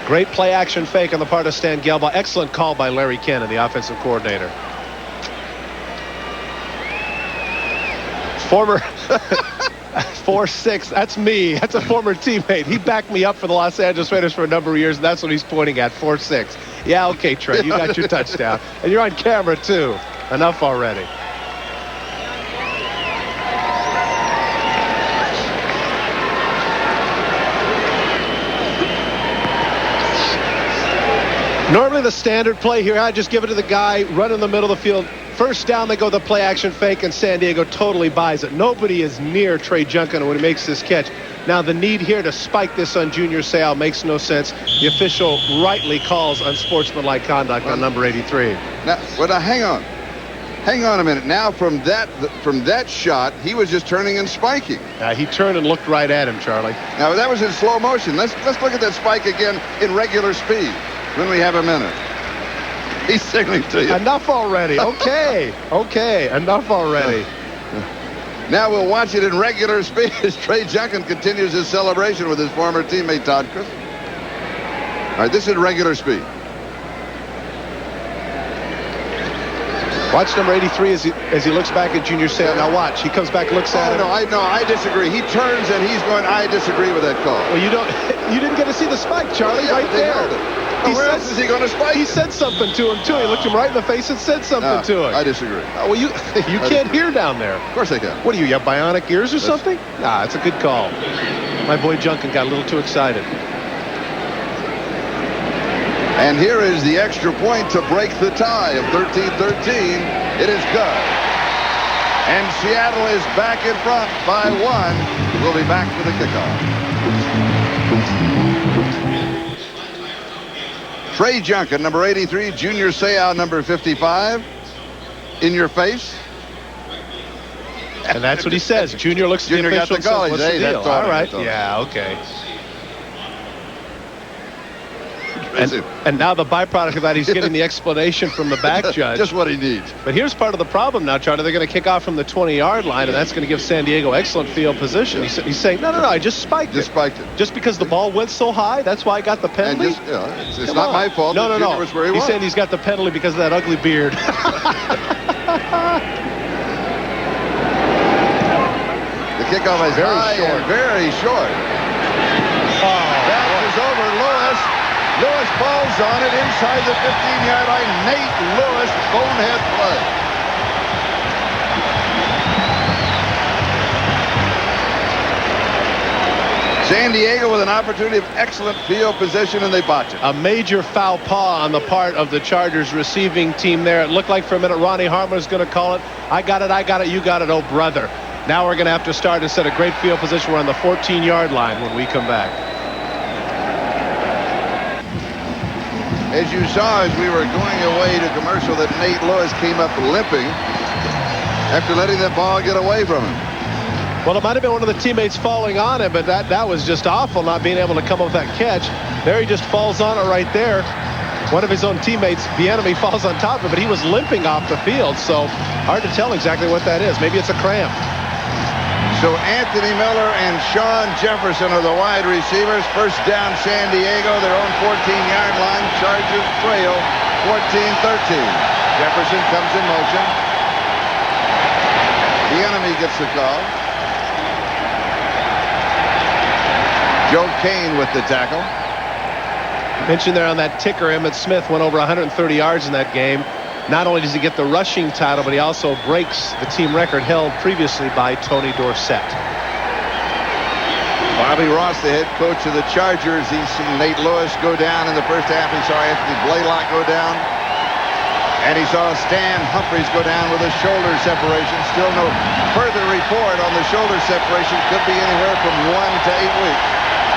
Great play action fake on the part of Stan Gelbaugh. Excellent call by Larry Cannon, the offensive coordinator. Former 4'6", that's me. That's a former teammate. He backed me up for the Los Angeles Raiders for a number of years, and that's what he's pointing at, 4'6". Yeah, okay, Trey, you got your touchdown. And you're on camera, too. Enough already. Normally the standard play here, I just give it to the guy, run in the middle of the field. First down, they go the play action fake, and San Diego totally buys it. Nobody is near Trey Junkin when he makes this catch. Now the need here to spike this on Junior Seau makes no sense. The official rightly calls unsportsmanlike conduct on number 83. Now, hang on. Hang on a minute. Now from that shot, he was just turning and spiking. He turned and looked right at him, Charlie. Now that was in slow motion. Let's look at that spike again in regular speed. When we have a minute. He's signaling to you. Enough already. Okay. Okay. Enough already. Now we'll watch it in regular speed as Trey Junkin continues his celebration with his former teammate Todd Chris. All right, this is regular speed. Watch number 83 as he looks back at Junior Seau. Now watch. He comes back, looks at him. No, I disagree. He turns and he's going, I disagree with that call. Well, you didn't get to see the spike, Charlie, right there. Where else is he going to spike? He said something to him, too. He looked him right in the face and said something to him. I disagree. Well, you can't hear down there. Of course I can. What do you have bionic ears or something? Nah, it's a good call. My boy Junkin got a little too excited. And here is the extra point to break the tie of 13-13. It is good. And Seattle is back in front by 1. We'll be back for the kickoff. Trey Junkin, number 83. Junior Seau, number 55. In your face. And that's what he says. Junior looks at the official and says, what's the deal? All right. Yeah, okay. And now the byproduct of that, he's getting the explanation from the back judge. Just what he needs. But here's part of the problem now, Charlie. They're going to kick off from the 20-yard line, and that's going to give San Diego excellent field position. He's saying, no, I just spiked it. Just because the ball went so high, that's why I got the penalty? It's not my fault. No. He's saying he's got the penalty because of that ugly beard. The kickoff is very short. That is over. Lewis falls on it inside the 15-yard line. Nate Lewis, bonehead play. San Diego with an opportunity of excellent field position, and they botch it. A major foul paw on the part of the Chargers receiving team there. It looked like for a minute Ronnie Harmon was going to call it. I got it, you got it, oh brother. Now we're going to have to start instead of great field position. We're on the 14-yard line when we come back. As you saw as we were going away to commercial that Nate Lewis came up limping after letting that ball get away from him. Well, it might have been one of the teammates falling on him, but that was just awful, not being able to come up with that catch. There he just falls on it right there. One of his own teammates, Bieniemy, falls on top of it, but he was limping off the field, so hard to tell exactly what that is. Maybe it's a cramp. So Anthony Miller and Sean Jefferson are the wide receivers. First down, San Diego, their own 14-yard line. Chargers trail 14-13. Jefferson comes in motion. Bieniemy gets the call. Joe Kane with the tackle. Mentioned there on that ticker, Emmitt Smith went over 130 yards in that game. Not only does he get the rushing title, but he also breaks the team record held previously by Tony Dorsett. Bobby Ross, the head coach of the Chargers, he's seen Nate Lewis go down in the first half. He saw Anthony Blaylock go down. And he saw Stan Humphries go down with a shoulder separation. Still no further report on the shoulder separation. Could be anywhere from 1 to 8 weeks.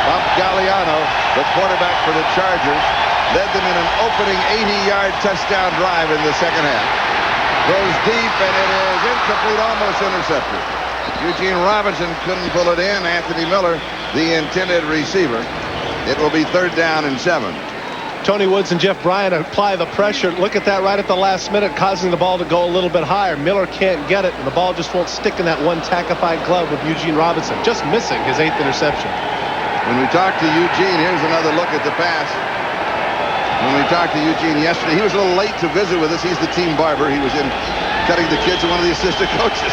Bob Galliano, the quarterback for the Chargers, led them in an opening 80-yard touchdown drive in the second half. Throws deep, and it is incomplete, almost intercepted. Eugene Robinson couldn't pull it in. Anthony Miller, the intended receiver. It will be 3rd down and 7. Tony Woods and Jeff Bryant apply the pressure. Look at that right at the last minute, causing the ball to go a little bit higher. Miller can't get it, and the ball just won't stick in that one tackified glove with Eugene Robinson, just missing his 8th interception. When we talked to Eugene, here's another look at the pass. When we talked to Eugene yesterday, he was a little late to visit with us. He's the team barber. He was in cutting the kids and one of the assistant coaches.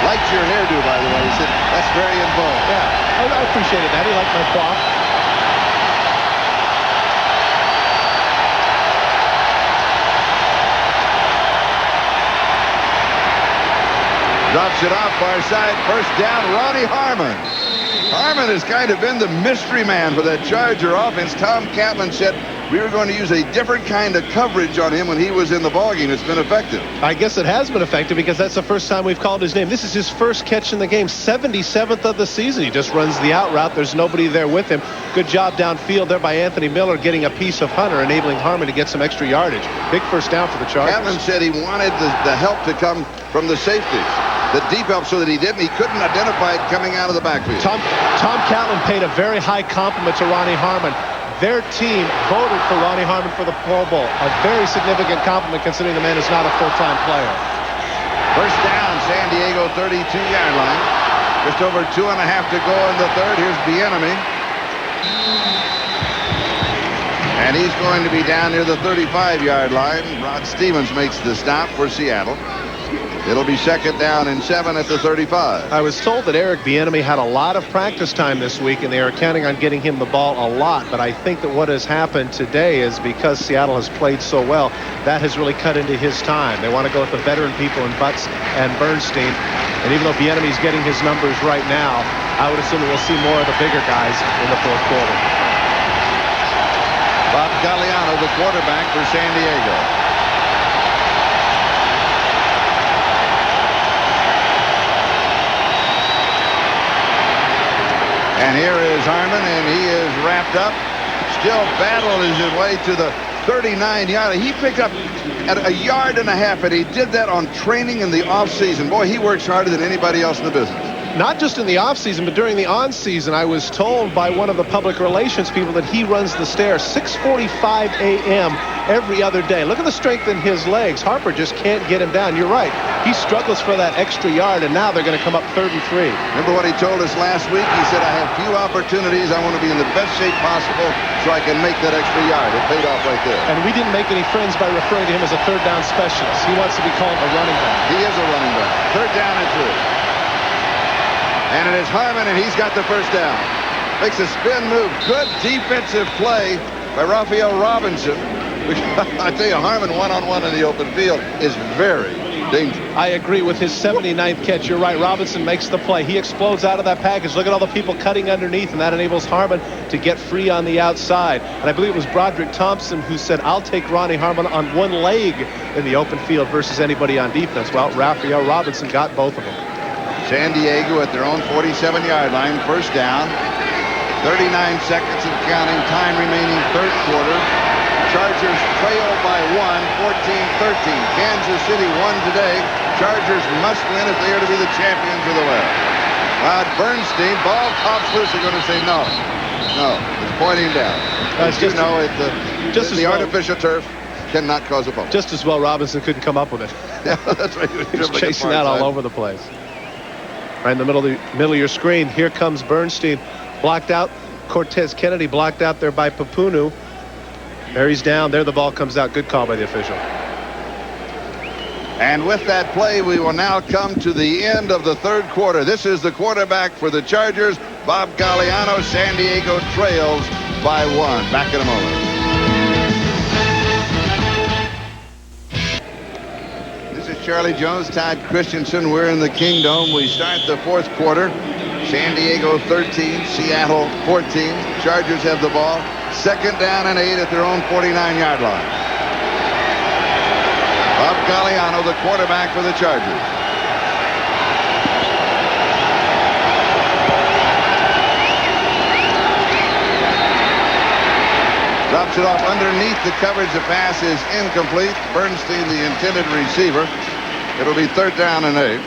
Liked your hairdo, by the way. He said, that's very in vogue. Yeah, I appreciated that. He liked my coif. Drops it off far side. First down, Ronnie Harmon. Harmon has kind of been the mystery man for that Charger offense. Tom Catlin said we were going to use a different kind of coverage on him when he was in the ballgame. It's been effective. I guess it has been effective because that's the first time we've called his name. This is his first catch in the game, 77th of the season. He just runs the out route. There's nobody there with him. Good job downfield there by Anthony Miller, getting a piece of Hunter, enabling Harmon to get some extra yardage. Big first down for the Chargers. Catlin said he wanted the help to come from the safeties. The deep help so that he couldn't identify it coming out of the backfield. Tom Catlin paid a very high compliment to Ronnie Harmon. Their team voted for Ronnie Harmon for the Pro Bowl. A very significant compliment considering the man is not a full-time player. First down, San Diego 32-yard line. Just over 2.5 to go in the third. Here's Bieniemy. And he's going to be down near the 35-yard line. Rod Stevens makes the stop for Seattle. It'll be 2nd down and 7 at the 35. I was told that Eric Bieniemy had a lot of practice time this week, and they are counting on getting him the ball a lot. But I think that what has happened today is because Seattle has played so well, that has really cut into his time. They want to go with the veteran people in Butts and Bernstein. And even though Bieniemy's getting his numbers right now, I would assume that we'll see more of the bigger guys in the 4th quarter. Bob Galliano, the quarterback for San Diego. And here is Harmon, and he is wrapped up. Still battling his way to the 39-yard. He picked up at 1.5 yards, and he did that on training in the offseason. Boy, he works harder than anybody else in the business. Not just in the offseason, but during the on-season, I was told by one of the public relations people that he runs the stairs 6:45 a.m. every other day. Look at the strength in his legs. Harper just can't get him down. You're right. He struggles for that extra yard, and now they're going to come up 3rd and 3. Remember what he told us last week? He said, I have few opportunities. I want to be in the best shape possible so I can make that extra yard. It paid off right there. And we didn't make any friends by referring to him as a 3rd down specialist. He wants to be called a running back. He is a running back. 3rd down and 2. And it is Harmon, and he's got the first down. Makes a spin move. Good defensive play by Raphael Robinson. I tell you, Harmon one-on-one in the open field is very, danger. I agree with his 79th catch. You're right. Robinson makes the play. He explodes out of that package. Look at all the people cutting underneath, and that enables Harmon to get free on the outside. And I believe it was Broderick Thompson who said, I'll take Ronnie Harmon on one leg in the open field versus anybody on defense. Well, Raphael Robinson got both of them. San Diego at their own 47-yard line, first down. 39 seconds and counting. Time remaining, third quarter. Chargers trail by 14-13. Kansas City won today. Chargers must win if they are to be the champions of the West. Rod Bernstein, ball tops loose. They're going to say no. No, it's pointing down. Just the artificial turf cannot cause a fumble. Just as well Robinson couldn't come up with it. Yeah, that's right. He was chasing that all over the place. Right in the middle of your screen. Here comes Bernstein. Blocked out. Cortez Kennedy blocked out there by Papunu. There he's down. There the ball comes out. Good call by the official. And with that play, we will now come to the end of the third quarter. This is the quarterback for the Chargers, Bob Galliano. San Diego trails by 1. Back in a moment. This is Charlie Jones, Todd Christensen. We're in the Kingdome. We start the fourth quarter. San Diego 13, Seattle 14. Chargers have the ball. Second down and 8 at their own 49-yard line. Bob Galliano, the quarterback for the Chargers. Drops it off underneath the coverage. The pass is incomplete. Bernstein, the intended receiver. It'll be third down and 8.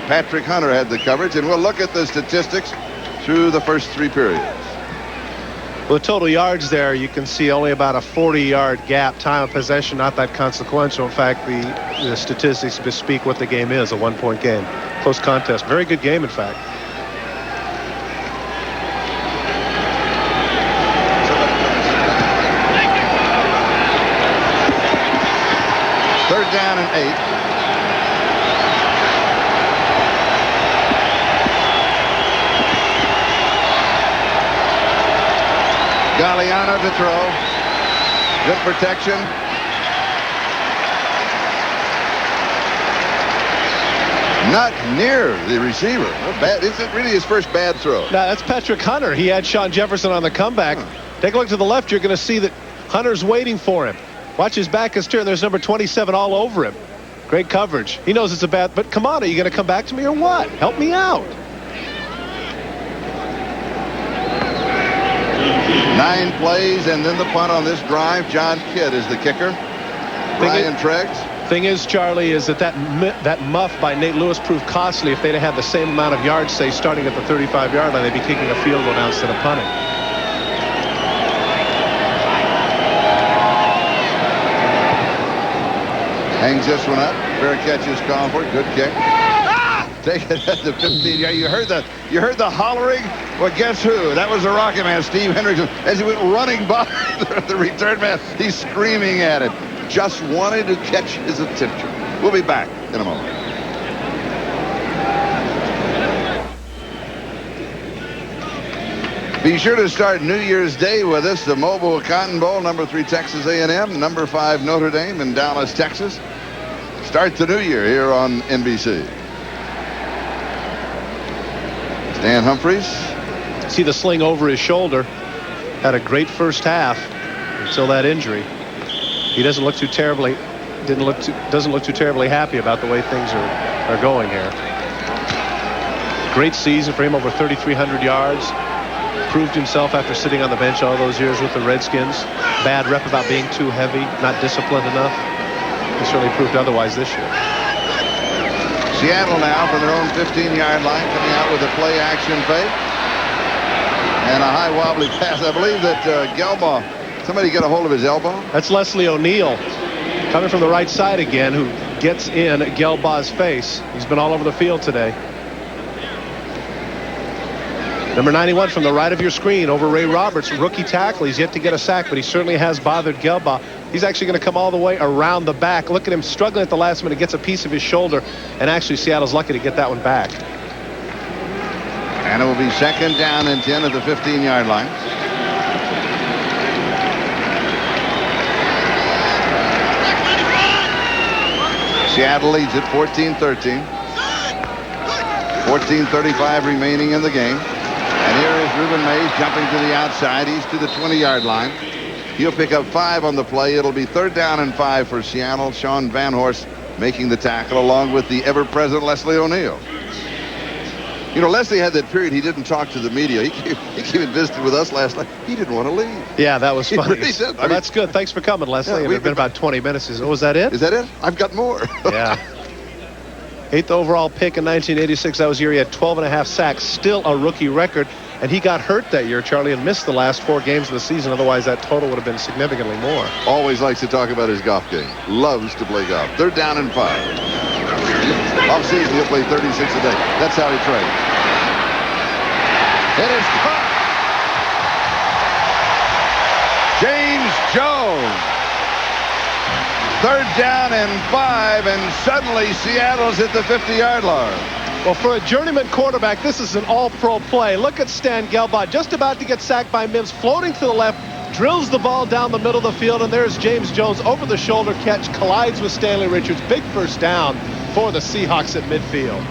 Patrick Hunter had the coverage, and we'll look at the statistics through the first 3 periods. Well, the total yards there, you can see only about a 40-yard gap. Time of possession, not that consequential. In fact, the statistics bespeak what the game is, a one-point game. Close contest. Very good game, in fact. Third down and 8. Galliano to throw. Good protection. Not near the receiver. Bad. Is it really his first bad throw? No, that's Patrick Hunter. He had Sean Jefferson on the comeback. Take a look to the left. You're going to see that Hunter's waiting for him. Watch his back is turned. There's number 27 all over him. Great coverage. He knows it's a bad. But come on, are you going to come back to me or what? Help me out. 9 plays and then the punt on this drive. John Kidd is the kicker. Brian Treggs. Thing is, Charlie, is that muff by Nate Lewis proved costly. If they'd have had the same amount of yards, say, starting at the 35-yard line, they'd be kicking a field goal now instead of punting. Hangs this one up. Fair catch is called for. Good kick. Take it at the 15. Yeah, you heard the hollering. Well, guess who? That was the Rocket Man, Steve Hendrickson. As he went running by the return man, he's screaming at it. Just wanted to catch his attention. We'll be back in a moment. Be sure to start New Year's Day with us. The Mobile Cotton Bowl, number 3 Texas A&M, number 5 Notre Dame in Dallas, Texas. Start the new year here on NBC. Dan Humphries. See the sling over his shoulder. Had a great first half until that injury. He doesn't look too terribly happy about the way things are going here. Great season for him, over 3,300 yards. Proved himself after sitting on the bench all those years with the Redskins. Bad rep about being too heavy, not disciplined enough. He certainly proved otherwise this year. Seattle now from their own 15-yard line, coming out with a play-action fake. And a high wobbly pass. I believe that Gelbaugh, somebody get a hold of his elbow. That's Leslie O'Neal coming from the right side again, who gets in Gelbaugh's face. He's been all over the field today. Number 91 from the right of your screen over Ray Roberts, rookie tackle. He's yet to get a sack, but he certainly has bothered Gelbaugh. He's actually going to come all the way around the back. Look at him struggling at the last minute, gets a piece of his shoulder, and actually Seattle's lucky to get that one back. And it will be second down and 10 at the 15-yard line. Seattle leads it 14-13. 14:35 remaining in the game. And here is Reuben Mays jumping to the outside. He's to the 20-yard line. He'll pick up 5 on the play. It'll be 3rd down and 5 for Seattle. Sean Van Horst making the tackle along with the ever-present Leslie O'Neal. You know, Leslie had that period he didn't talk to the media. He came and visited with us last night. He didn't want to leave. Yeah, that was funny. He did. Well, that's good. Thanks for coming, Leslie. Yeah, It's been about 20 minutes. Was that it? Is that it? I've got more. Yeah. 8th overall pick in 1986. That was the year he had 12.5 sacks. Still a rookie record. And he got hurt that year, Charlie, and missed the last 4 games of the season. Otherwise, that total would have been significantly more. Always likes to talk about his golf game. Loves to play golf. 3rd down and 5. Off-season, he'll play 36 a day. That's how he trains. It is caught. James Jones. 3rd down and 5, and suddenly Seattle's at the 50-yard line. Well, for a journeyman quarterback, this is an all-pro play. Look at Stan Gelbart, just about to get sacked by Mims, floating to the left, drills the ball down the middle of the field, and there's James Jones over the shoulder catch, collides with Stanley Richards. Big first down for the Seahawks at midfield.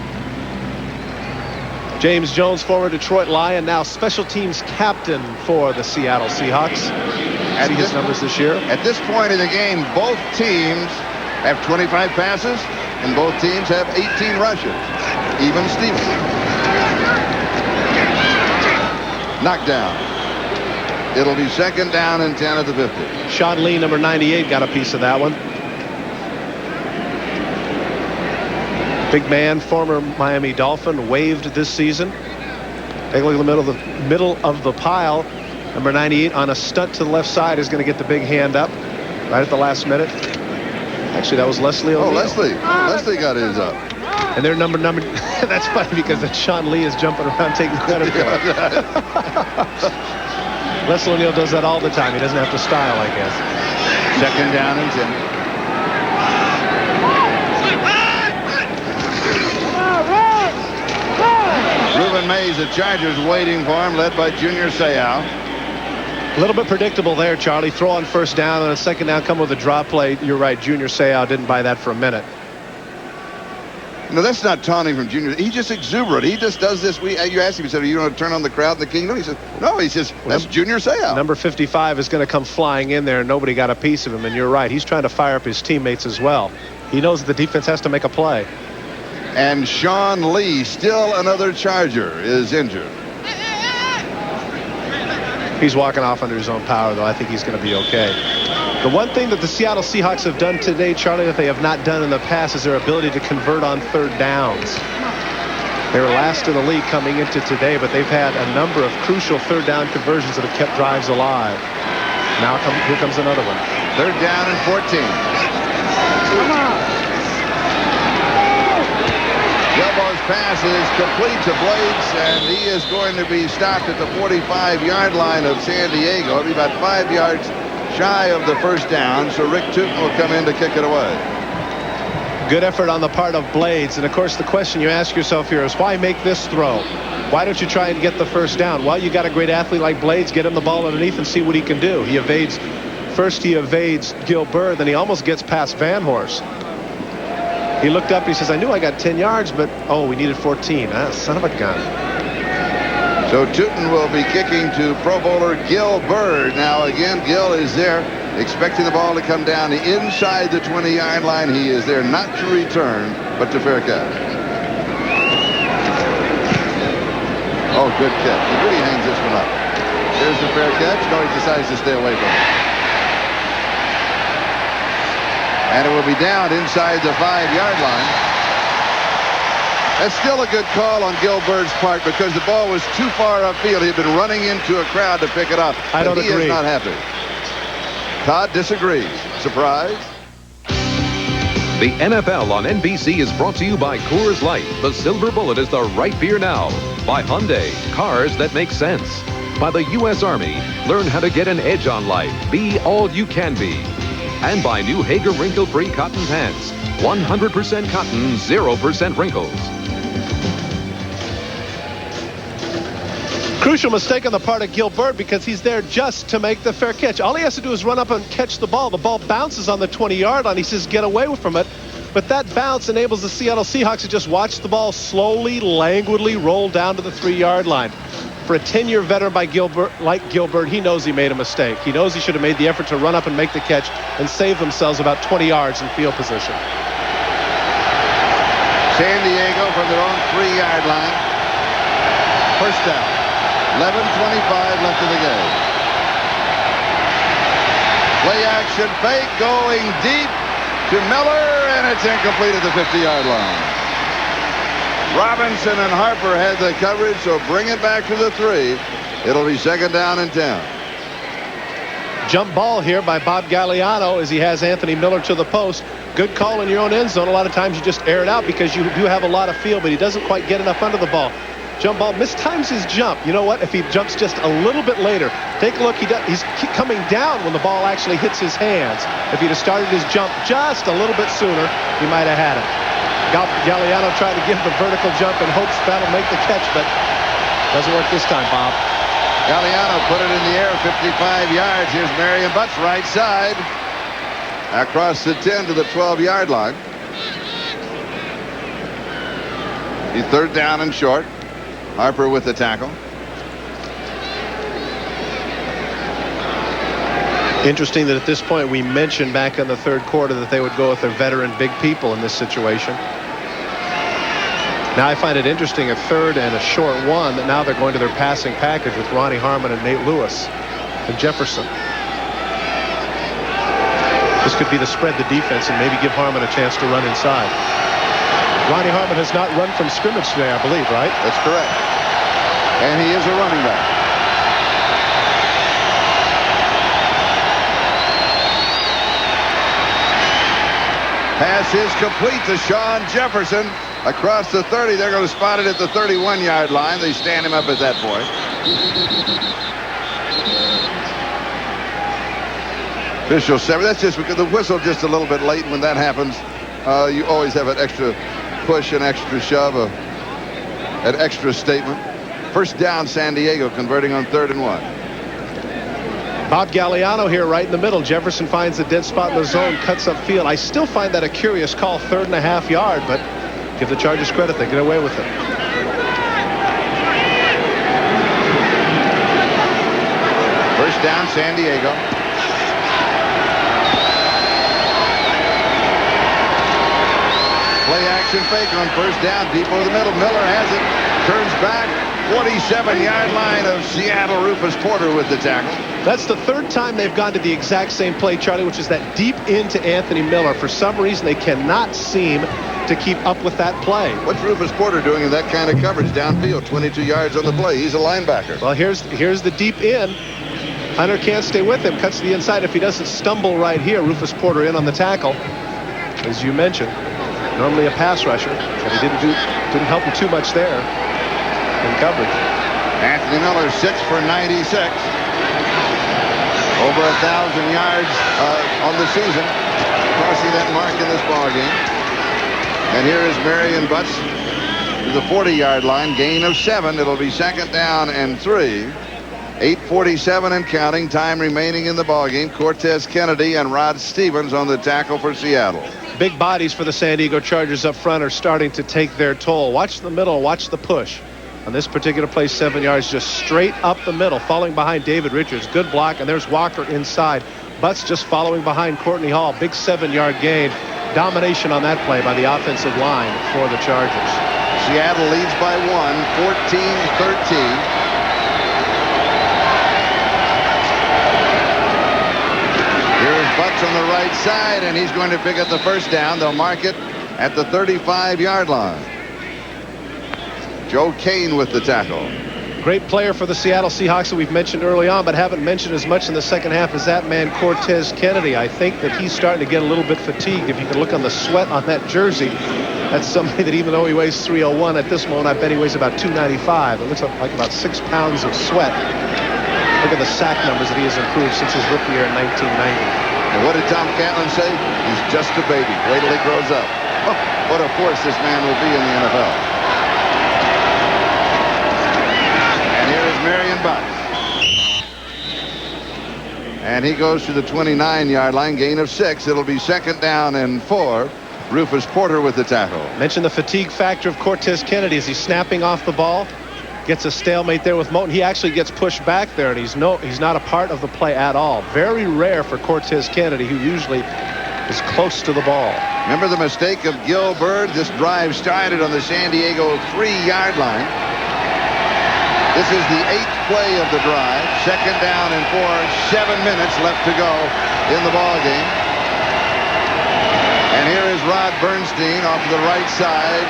James Jones, former Detroit Lion, now special teams captain for the Seattle Seahawks. See his numbers this year. At this point in the game, both teams have 25 passes, and both teams have 18 rushes. Even Stevens. Knocked down. It'll be 2nd down and 10 at the 50. Sean Lee, number 98, got a piece of that one. Big man, former Miami Dolphin, waived this season. Take a look at the middle of the pile. Number 98 on a stunt to the left side is going to get the big hand up right at the last minute. Actually, that was Leslie O'Neal. Oh, Leslie. Leslie got his up. And their number. That's funny because Sean Lee is jumping around taking credit for it. Leslie O'Neal does that all the time. He doesn't have to style, I guess. 2nd down and 10. Reuben Mays, the Chargers waiting for him, led by Junior Seau. A little bit predictable there, Charlie. Throw on 1st down and a 2nd down, come with a drop play. You're right, Junior Seau didn't buy that for a minute. No, that's not taunting from Junior. He's just exuberant. He just does this. You asked him, he said, "Are you going to turn on the crowd in the kingdom?" He said, "No." He says, "That's Junior Seau." Number 55 is going to come flying in there, and nobody got a piece of him. And you're right. He's trying to fire up his teammates as well. He knows that the defense has to make a play. And Sean Lee, still another Charger, is injured. He's walking off under his own power, though. I think he's going to be okay. The one thing that the Seattle Seahawks have done today, Charlie, that they have not done in the past is their ability to convert on 3rd downs. They were last in the league coming into today, but they've had a number of crucial 3rd down conversions that have kept drives alive. Now here comes another one. 3rd down and 14. Come on. Gelbo's pass is complete to Blades, and he is going to be stopped at the 45-yard line of San Diego. It'll be about 5 yards shy of the 1st down, so Rick Tootin will come in to kick it away. Good effort on the part of Blades, and of course the question you ask yourself here is why make this throw? Why don't you try and get the 1st down? Well, you got a great athlete like Blades, get him the ball underneath and see what he can do. He evades Gil Byrd, then he almost gets past Van Horst. He looked up, he says, "I knew I got 10 yards, but oh, we needed 14. Son of a gun." So Tootin will be kicking to Pro Bowler Gil Byrd. Now again, Gil is there, expecting the ball to come down inside the 20-yard line. He is there not to return, but to fair catch. Oh, good catch. He really hangs this one up. There's the fair catch. No, he decides to stay away from it. And it will be down inside the 5-yard line. That's still a good call on Gil Byrd's part because the ball was too far upfield. He had been running into a crowd to pick it up. I don't agree. He is not happy. Todd disagrees. Surprise? The NFL on NBC is brought to you by Coors Light. The Silver Bullet is the right beer now. By Hyundai, cars that make sense. By the U.S. Army, learn how to get an edge on life. Be all you can be. And by new Hager wrinkle-free cotton pants. 100% cotton, 0% wrinkles. Crucial mistake on the part of Gil Byrd because he's there just to make the fair catch. All he has to do is run up and catch the ball. The ball bounces on the 20-yard line. He says, "Get away from it." But that bounce enables the Seattle Seahawks to just watch the ball slowly, languidly roll down to the 3-yard line. For a 10-year veteran like Gilbert, he knows he made a mistake. He knows he should have made the effort to run up and make the catch and save themselves about 20 yards in field position. San Diego from their own 3-yard line. First down. 11:25 left in the game. Play action fake going deep to Miller, and it's incomplete at the 50-yard line. Robinson and Harper had the coverage, so bring it back to the 3. It'll be 2nd down and 10. Jump ball here by Bob Galliano as he has Anthony Miller to the post. Good call in your own end zone. A lot of times you just air it out because you do have a lot of field, but he doesn't quite get enough under the ball. Jump ball mistimes his jump. You know what? If he jumps just a little bit later, take a look. He's coming down when the ball actually hits his hands. If he'd have started his jump just a little bit sooner, he might have had it. Galliano tried to give the vertical jump in hopes that'll make the catch, but doesn't work this time, Bob. Galliano put it in the air 55 yards. Here's Marion Butts right side. Across the 10 to the 12-yard line. He's 3rd down and short. Harper with the tackle. Interesting that at this point we mentioned back in the 3rd quarter that they would go with their veteran big people in this situation. Now I find it interesting, a 3rd and a short 1, that now they're going to their passing package with Ronnie Harmon and Nate Lewis and Jefferson. This could be to spread the defense and maybe give Harmon a chance to run inside. Ronnie Harmon has not run from scrimmage today, I believe, right? That's correct. And he is a running back. Pass is complete to Sean Jefferson across the 30. They're going to spot it at the 31-yard line. They stand him up at that point. Official 7. That's just because the whistle just a little bit late. When that happens, you always have an extra push, an extra shove, an extra statement. First down, San Diego, converting on 3rd and 1. Bob Galliano here right in the middle. Jefferson finds a dead spot in the zone, cuts up field. I still find that a curious call, 3rd and a half yard, but give the Chargers credit. They get away with it. First down, San Diego. Play action fake on first down, deep over the middle. Miller has it, turns back, 47-yard line of Seattle. Rufus Porter with the tackle. That's the 3rd time they've gone to the exact same play, Charlie, which is that deep into Anthony Miller. For some reason, they cannot seem to keep up with that play. What's Rufus Porter doing in that kind of coverage downfield? 22 yards on the play. He's a linebacker. Well, here's the deep in. Hunter can't stay with him, cuts to the inside. If he doesn't stumble right here, Rufus Porter in on the tackle, as you mentioned. Normally a pass rusher, but he didn't help him too much there in coverage. Anthony Miller 6 for 96. Over 1,000 yards on the season, crossing that mark in this ball game. And here is Marion Butts to the 40-yard line, gain of 7. It'll be 2nd down and 3. 8:47 and counting, time remaining in the ball game. Cortez Kennedy and Rod Stevens on the tackle for Seattle. Big bodies for the San Diego Chargers up front are starting to take their toll. Watch the middle, watch the push. On this particular play, 7 yards, just straight up the middle, falling behind David Richards. Good block, and there's Walker inside. Butts just following behind Courtney Hall. Big 7-yard gain. Domination on that play by the offensive line for the Chargers. Seattle leads by 1, 14-13. Here's Butts on the right side, and he's going to pick up the first down. They'll mark it at the 35-yard line. Joe Kane with the tackle. Great player for the Seattle Seahawks that we've mentioned early on, but haven't mentioned as much in the second half as that man Cortez Kennedy. I think that he's starting to get a little bit fatigued. If you can look on the sweat on that jersey, that's somebody that even though he weighs 301 at this moment, I bet he weighs about 295. It looks like about 6 pounds of sweat. Look at the sack numbers that he has improved since his rookie year in 1990. And what did Tom Catlin say? He's just a baby. Wait till he grows up. Oh, what a force this man will be in the NFL. And here is Marion Butts. And he goes to the 29-yard line, gain of 6. It'll be 2nd down and 4. Rufus Porter with the tackle. Mentioned the fatigue factor of Cortez Kennedy as he's snapping off the ball. Gets a stalemate there with Moton. He actually gets pushed back there, and he's not a part of the play at all. Very rare for Cortez Kennedy, who usually is close to the ball. Remember the mistake of Gil Bird? This drive started on the San Diego 3-yard line. This is the 8th play of the drive. 2nd down and 4. 7 minutes left to go in the ball game. And here is Rod Bernstein off to the right side.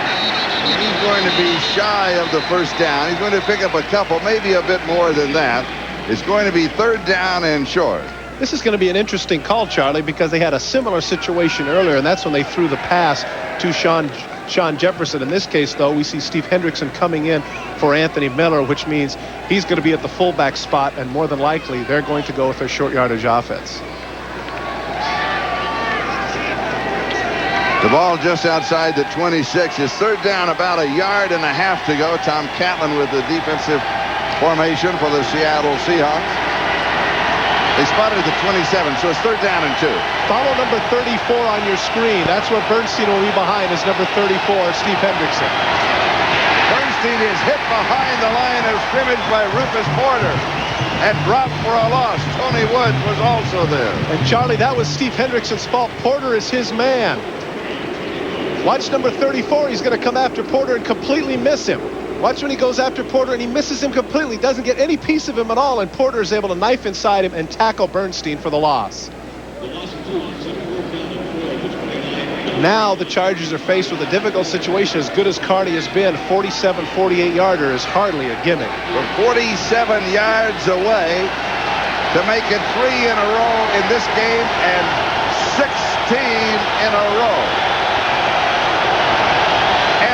He's going to be shy of the first down. He's going to pick up a couple, maybe a bit more than that. It's going to be 3rd down and short. This is going to be an interesting call, Charlie, because they had a similar situation earlier, and that's when they threw the pass to Sean Jefferson. In this case, though, we see Steve Hendrickson coming in for Anthony Miller, which means he's going to be at the fullback spot, and more than likely they're going to go with their short yardage offense. The ball just outside the 26. It's 3rd down, about 1.5 yards to go. Tom Catlin with the defensive formation for the Seattle Seahawks. They spotted the 27, so it's 3rd down and 2. Follow number 34 on your screen. That's where Bernstein will be behind, is number 34, Steve Hendrickson. Bernstein is hit behind the line of scrimmage by Rufus Porter and dropped for a loss. Tony Woods was also there. And Charlie, that was Steve Hendrickson's fault. Porter is his man. Watch number 34. He's going to come after Porter and completely miss him. Watch when he goes after Porter and he misses him completely. Doesn't get any piece of him at all. And Porter is able to knife inside him and tackle Bernstein for the loss. Now the Chargers are faced with a difficult situation. As good as Carney has been, 47, 48-yarder is hardly a gimmick. We're 47 yards away to make it 3 in a row in this game and 16 in a row.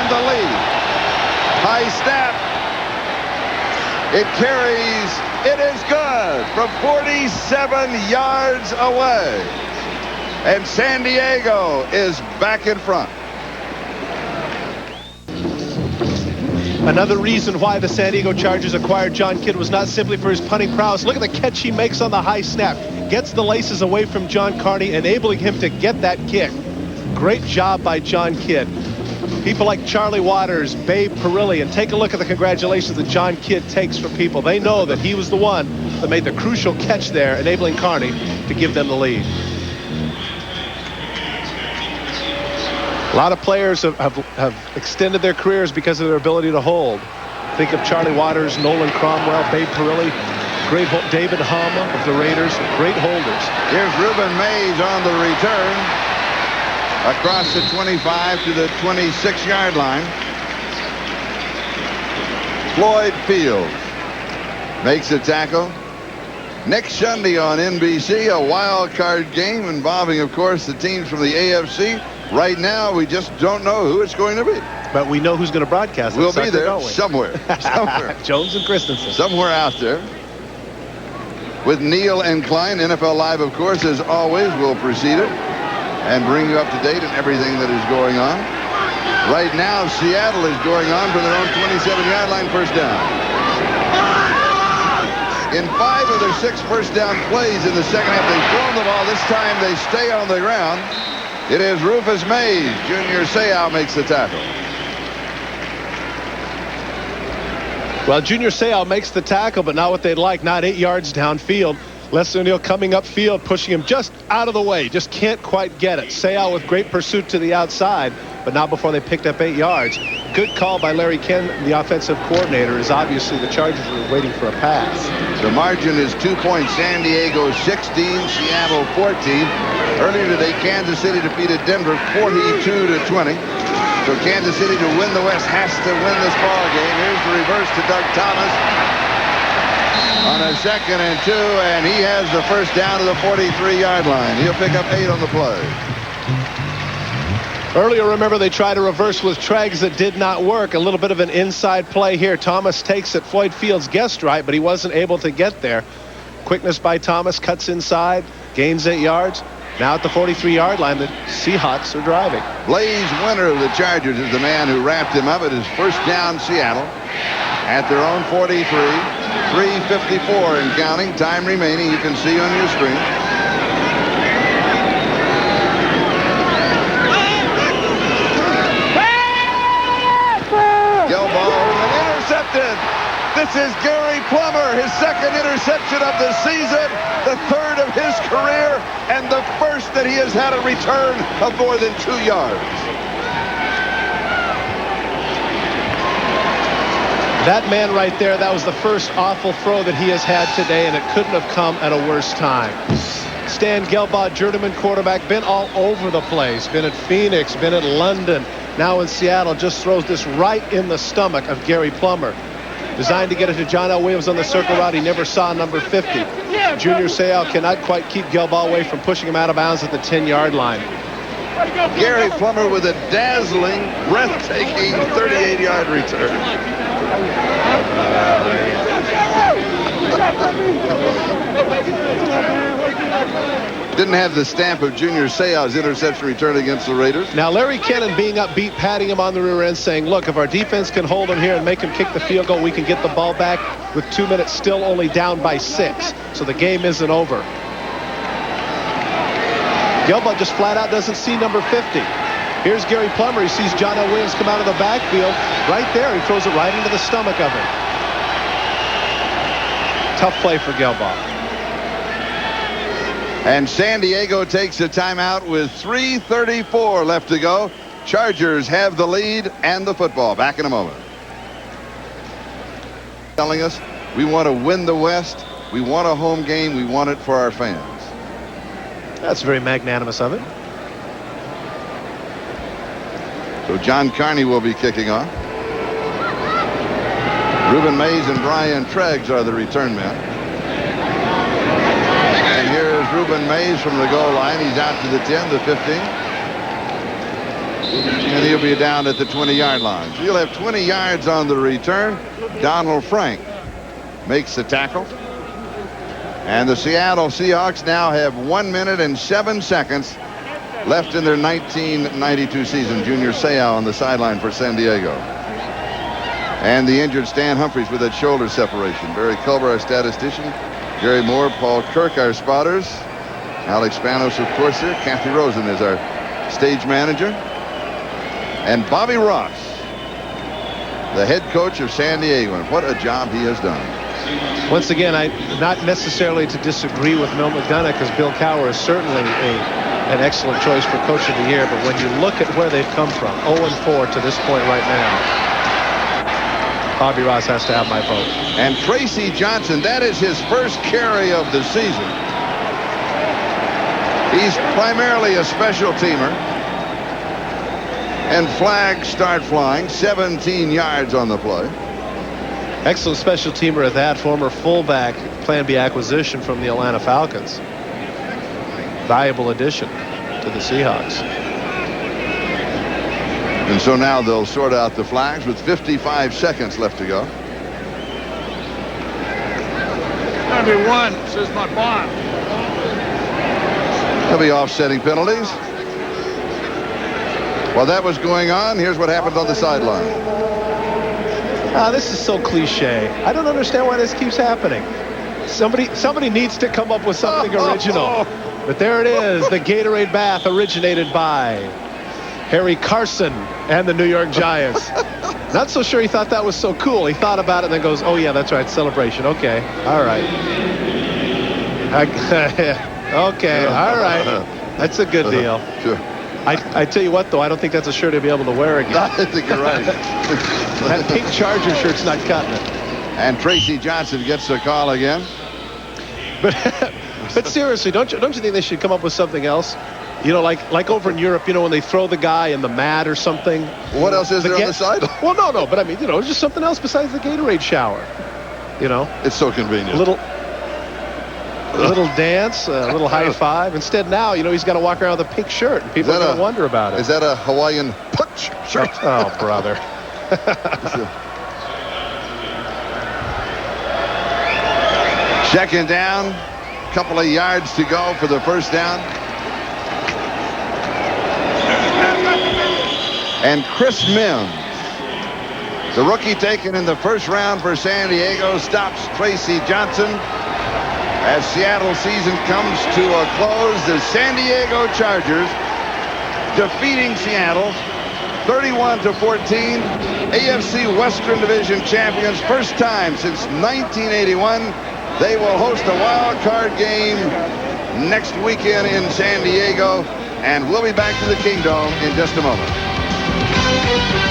The lead. High snap. It carries. It is good from 47 yards away. And San Diego is back in front. Another reason why the San Diego Chargers acquired John Kidd was not simply for his punting prowess. Look at the catch he makes on the high snap. Gets the laces away from John Carney, enabling him to get that kick. Great job by John Kidd. People like Charlie Waters, Babe Perilli, and take a look at the congratulations that John Kidd takes from people. They know that he was the one that made the crucial catch there, enabling Carney to give them the lead. A lot of players have extended their careers because of their ability to hold. Think of Charlie Waters, Nolan Cromwell, Babe Perilli, great David Hama of the Raiders, great holders. Here's Reuben Mays on the return. Across the 25 to the 26-yard line. Floyd Fields makes the tackle. Next Sunday on NBC, a wild card game involving, of course, the teams from the AFC. Right now, we just don't know who it's going to be. But we know who's going to broadcast it. We'll be there somewhere. Jones and Christensen. Somewhere out there. With Neil and Klein, NFL Live, of course, as always, will precede it and bring you up to date on everything that is going on. Right now, Seattle is going on from their own 27-yard line, first down. In 5 of their 6 first down plays in the second half, they've thrown the ball. This time they stay on the ground. It is Rufus Mays. Junior Seau makes the tackle. Well, Junior Seau makes the tackle, but not what they'd like. Not 8 yards downfield. Lester O'Neill coming upfield, pushing him just out of the way. Just can't quite get it. Seau with great pursuit to the outside, but not before they picked up 8 yards. Good call by Larry Ken, the offensive coordinator, as obviously the Chargers were waiting for a pass. The margin is 2 points. San Diego 16, Seattle 14. Earlier today, Kansas City defeated Denver 42-20. So Kansas City, to win the West, has to win this ball game. Here's the reverse to Doug Thomas on a 2nd and 2, and he has the first down to the 43-yard line. He'll pick up 8 on the play. Earlier, remember, they tried a reverse with Treggs that did not work. A little bit of an inside play here. Thomas takes it. Floyd Fields guessed right, but he wasn't able to get there. Quickness by Thomas, cuts inside, gains 8 yards. Now at the 43-yard line, the Seahawks are driving. Blaze Winter of the Chargers is the man who wrapped him up. It is first down, Seattle at their own 43. 3:54 and counting. Time remaining. You can see on your screen. This is Gary Plummer, his second interception of the season, the third of his career, and the first that he has had a return of more than 2 yards. That man right there, that was the first awful throw that he has had today, and it couldn't have come at a worse time. Stan Gelbaugh, journeyman quarterback, been all over the place. Been at Phoenix, been at London, now in Seattle. Just throws this right in the stomach of Gary Plummer. Designed to get it to John L. Williams on the circle route. He never saw number 50. Junior Seau cannot quite keep Gelbaugh away from pushing him out of bounds at the 10-yard line. Gary Plummer with a dazzling, breathtaking 38-yard return. Didn't have the stamp of Junior Seau's interception return against the Raiders. Now, Larry Kennan being upbeat, patting him on the rear end, saying, look, if our defense can hold him here and make him kick the field goal, we can get the ball back with 2 minutes still only down by 6. So the game isn't over. Gelbaugh just flat out doesn't see number 50. Here's Gary Plummer. He sees John L. Williams come out of the backfield. Right there, he throws it right into the stomach of him. Tough play for Gelbaugh. And San Diego takes a timeout with 3:34 left to go. Chargers have the lead and the football. Back in a moment. Telling us we want to win the West. We want a home game. We want it for our fans. That's very magnanimous of it. So John Carney will be kicking off. Reuben Mays and Brian Treggs are the return men. And here's Reuben Mays from the goal line. He's out to the 10, the 15. And he'll be down at the 20-yard line. So you'll have 20 yards on the return. Donald Frank makes the tackle. And the Seattle Seahawks now have 1 minute and 7 seconds left in their 1992 season. Junior Seau on the sideline for San Diego. And the injured Stan Humphries with that shoulder separation. Barry Culver, our statistician. Gary Moore, Paul Kirk, our spotters. Alex Spanos, of course, there. Kathy Rosen is our stage manager. And Bobby Ross, the head coach of San Diego. And what a job he has done. Once again, not necessarily to disagree with Mel McDonough, because Bill Cowher is certainly an excellent choice for Coach of the Year. But when you look at where they've come from, 0-4 to this point right now, Bobby Ross has to have my vote. And Tracy Johnson, that is his first carry of the season. He's primarily a special teamer. And flags start flying. 17 yards on the play. Excellent special teamer at that. Former fullback, Plan B acquisition from the Atlanta Falcons. Valuable addition to the Seahawks. And so now they'll sort out the flags with 55 seconds left to go. Gotta be one, says my bond. There'll be offsetting penalties. While that was going on, here's what happened on the sideline. This is so cliche. I don't understand why this keeps happening. Somebody needs to come up with something original. But there it is. The Gatorade bath originated by Harry Carson and the New York Giants. Not so sure he thought that was so cool. He thought about it and then goes, oh, yeah, that's right. Celebration. Okay. All right. Okay. All right. That's a good deal. Sure. I tell you what, though, I don't think that's a shirt he'll be able to wear again. I think you're right. That pink Charger shirt's not cutting it. And Tracy Johnson gets the call again. But seriously, don't you think they should come up with something else? You know, like over in Europe, you know, when they throw the guy in the mat or something. What else is there on the side? Well, no, but I mean, you know, just something else besides the Gatorade shower. You know, it's so convenient. A little dance, a little high five. Instead, now, you know, he's got to walk around with a pink shirt, and people are going to wonder about it. Is that a Hawaiian punch shirt? Oh, brother. Second down, couple of yards to go for the first down. And Chris Mims, the rookie taken in the first round for San Diego, stops Tracy Johnson. As Seattle season comes to a close, the San Diego Chargers defeating Seattle 31-14. AFC Western Division champions, first time since 1981. They will host a wild card game next weekend in San Diego, and we'll be back to the Kingdome in just a moment.